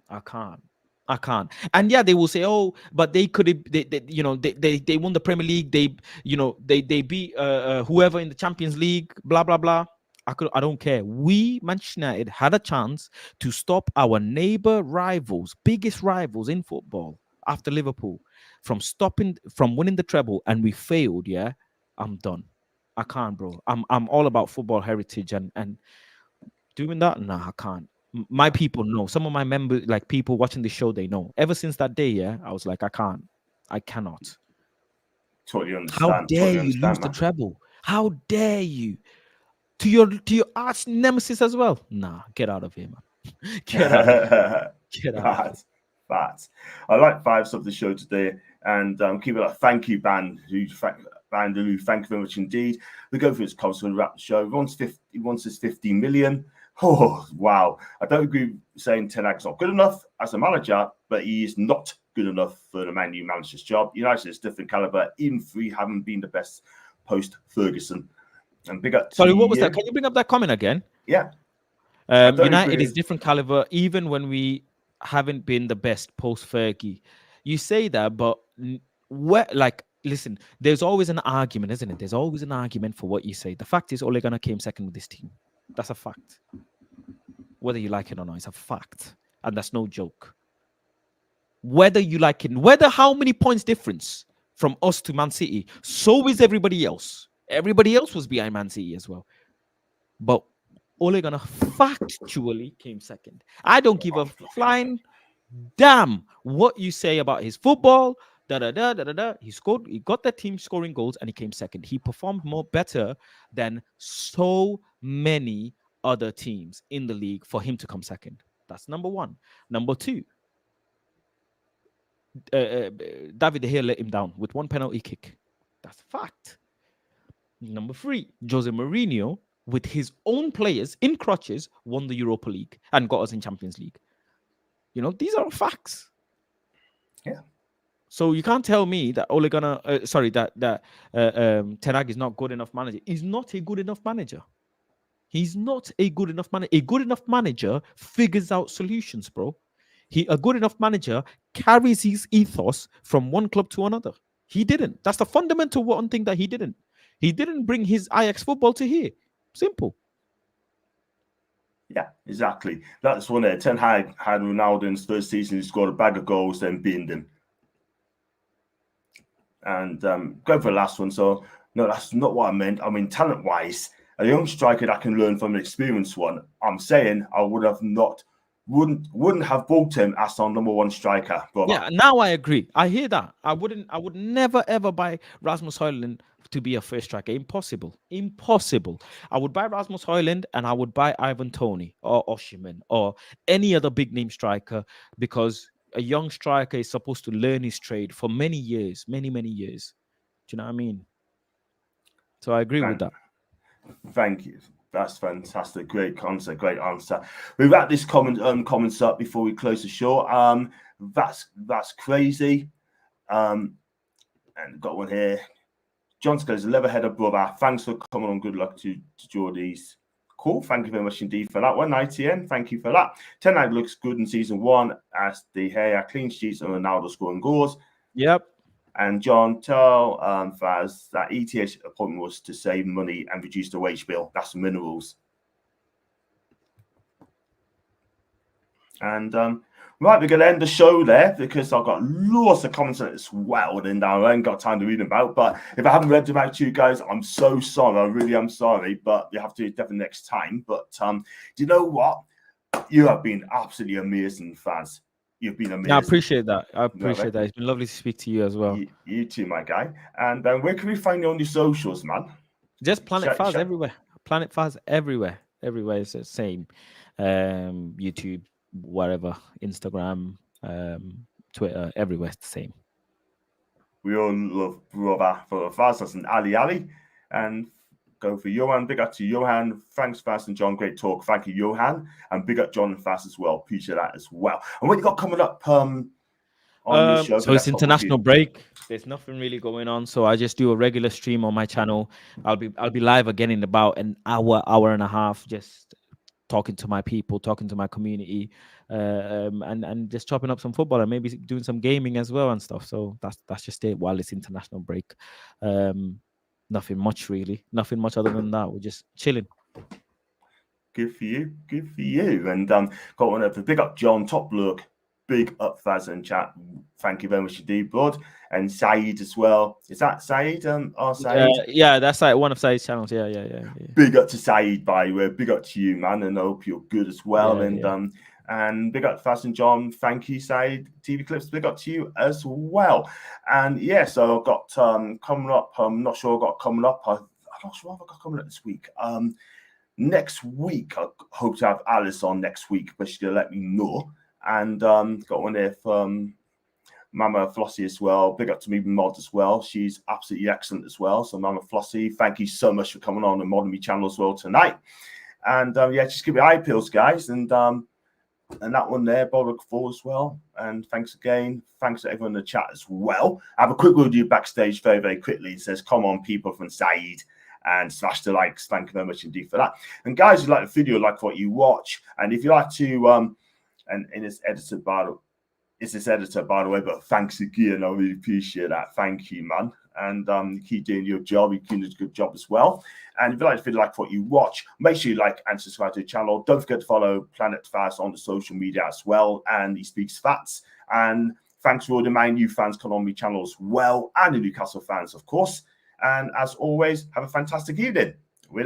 I can't. And yeah, they will say, "Oh, but they could have, they won the Premier League. They beat whoever in the Champions League. Blah blah blah." I don't care. We, Manchester United, had a chance to stop our neighbor rivals, biggest rivals in football after Liverpool, from winning the treble, and we failed. Yeah, I'm done. I can't, bro. I'm all about football heritage and doing that. Nah, I can't. My people know. Some of my members, like people watching the show, they know. Ever since that day, yeah, I was like, I cannot. Totally understand. How dare you lose the treble? How dare you? To your arch nemesis as well? Nah, get out of here, man. Get out. Facts. I like vibes of the show today, and keep it like thank you, Bandaloo. Thank you very much indeed. We go through his comments and wrap the show. He wants his 50 million. Oh wow! I don't agree with saying Ten Hag's not good enough as a manager, but he is not good enough for the Man U manager's job. United is different caliber, even if we haven't been the best post Ferguson. And big up. Sorry, what was that? Can you bring up that comment again? Yeah. United is different caliber, even when we haven't been the best post Fergie. You say that, but listen, there's always an argument, isn't it? There's always an argument for what you say. The fact is, Ole Gunnar came second with this team. That's a fact. Whether you like it or not, it's a fact. and that's no joke. Whether you like it, whether how many points difference from us to Man City, so is everybody else. Everybody else was behind Man City as well. But Ole Gunnar factually came second. I don't give a flying damn what you say about his football. He scored, he got the team scoring goals, and he came second. He performed more better than so many other teams in the league for him to come second. That's number one. Number two, David De Gea let him down with one penalty kick. That's a fact. Number three, Jose Mourinho, with his own players in crutches, won the Europa League and got us in Champions League. You know, these are facts. Yeah. So you can't tell me that Ole Gunnar, Ten Hag is not good enough manager. He's not a good enough manager. He's not a good enough manager. A good enough manager figures out solutions, bro. A good enough manager carries his ethos from one club to another. He didn't. That's the fundamental one thing that he didn't. He didn't bring his Ajax football to here. Simple. Yeah, exactly. That's one there. Ten Hag had Ronaldo in his first season. He scored a bag of goals, then binned him. And go for the last one. So, no, that's not what I meant. I mean, talent-wise, a young striker that can learn from an experienced one. I'm saying I wouldn't have bought him as our number one striker, brother. Yeah, now I agree. I hear that. I would never ever buy Rasmus Højlund to be a first striker. Impossible. I would buy Rasmus Højlund and I would buy Ivan Toney or Osimhen or any other big name striker, because a young striker is supposed to learn his trade for many years. Do you know what I mean? So I agree with that. Thank you. That's fantastic. Great concept. Great answer. We wrap this comments up before we close the show. That's crazy. And got one here. John goes, level-headed brother. Thanks for coming on. Good luck to Geordie's. Cool. Thank you very much indeed for that one. ITN. Thank you for that. Ten Hag looks good in season one as De Gea clean sheets and Ronaldo scoring goals. Yep. And John, tell Faz that ETH appointment was to save money and reduce the wage bill. That's the minerals. And right, we're going to end the show there because I've got lots of comments on it as well, and I ain't got time to read them out. But if I haven't read them out to you guys, I'm so sorry. I really am sorry, but you have to do it definitely next time. But do you know what? You have been absolutely amazing, Faz. You've been amazing. I appreciate that. It's been lovely to speak to you as well. You too, my guy. And where can we find you on your socials, man? Just Planet Faz everywhere. Planet Faz everywhere. Everywhere is the same. YouTube, whatever, Instagram, Twitter, everywhere it's the same. We all love brother for Faz and Ali. And go for Johan. Big up to Johan. Thanks, Faz and John. Great talk. Thank you, Johan. And big up John and Faz as well. Appreciate that as well. And what you got coming up on this show? So it's international break. There's nothing really going on. So I just do a regular stream on my channel. I'll be live again in about an hour and a half, just talking to my people, talking to my community, and just chopping up some football and maybe doing some gaming as well and stuff. So that's just it while it's international break. Nothing much really. Nothing much other than that. We're just chilling. Good for you. Good for you. And got one up for big up John, top look. Big up Faz and chat. Thank you very much indeed, bud. And Saeed as well. Is that Saeed? Saeed? Yeah, that's like one of Saeed's channels. Yeah. Big up to Saeed, by the way. Big up to you, man. And I hope you're good as well. And big up to Faz and John. Thank you, Saeed. TV Clips, big up to you as well. And yeah, so I've got coming up. I'm not sure I've got coming up. I'm not sure I've got coming up this week. Next week, I hope to have Alice on next week, but she's going to let me know. And got one there from Mama Flossie as well. Big up to me, Mod as well. She's absolutely excellent as well. So Mama Flossie, thank you so much for coming on the Modern Me channel as well tonight. And just give me eye peels, guys. And that one there, Bob Fall as well. And thanks again. Thanks to everyone in the chat as well. I have a quick review backstage very, very quickly. It says, come on, people from Saeed. And smash the likes. Thank you very much indeed for that. And guys, if you like the video, like what you watch. And if you like to, and it's edited by is this editor, by the way, but thanks again. I really appreciate that. Thank you, man. And keep doing your job. You're doing a good job as well. And if you like what you watch, make sure you like and subscribe to the channel. Don't forget to follow Planet Fast on the social media as well. And he speaks facts. And thanks for all the Man U fans coming on my channel as well. And the Newcastle fans, of course. And as always, have a fantastic evening. We're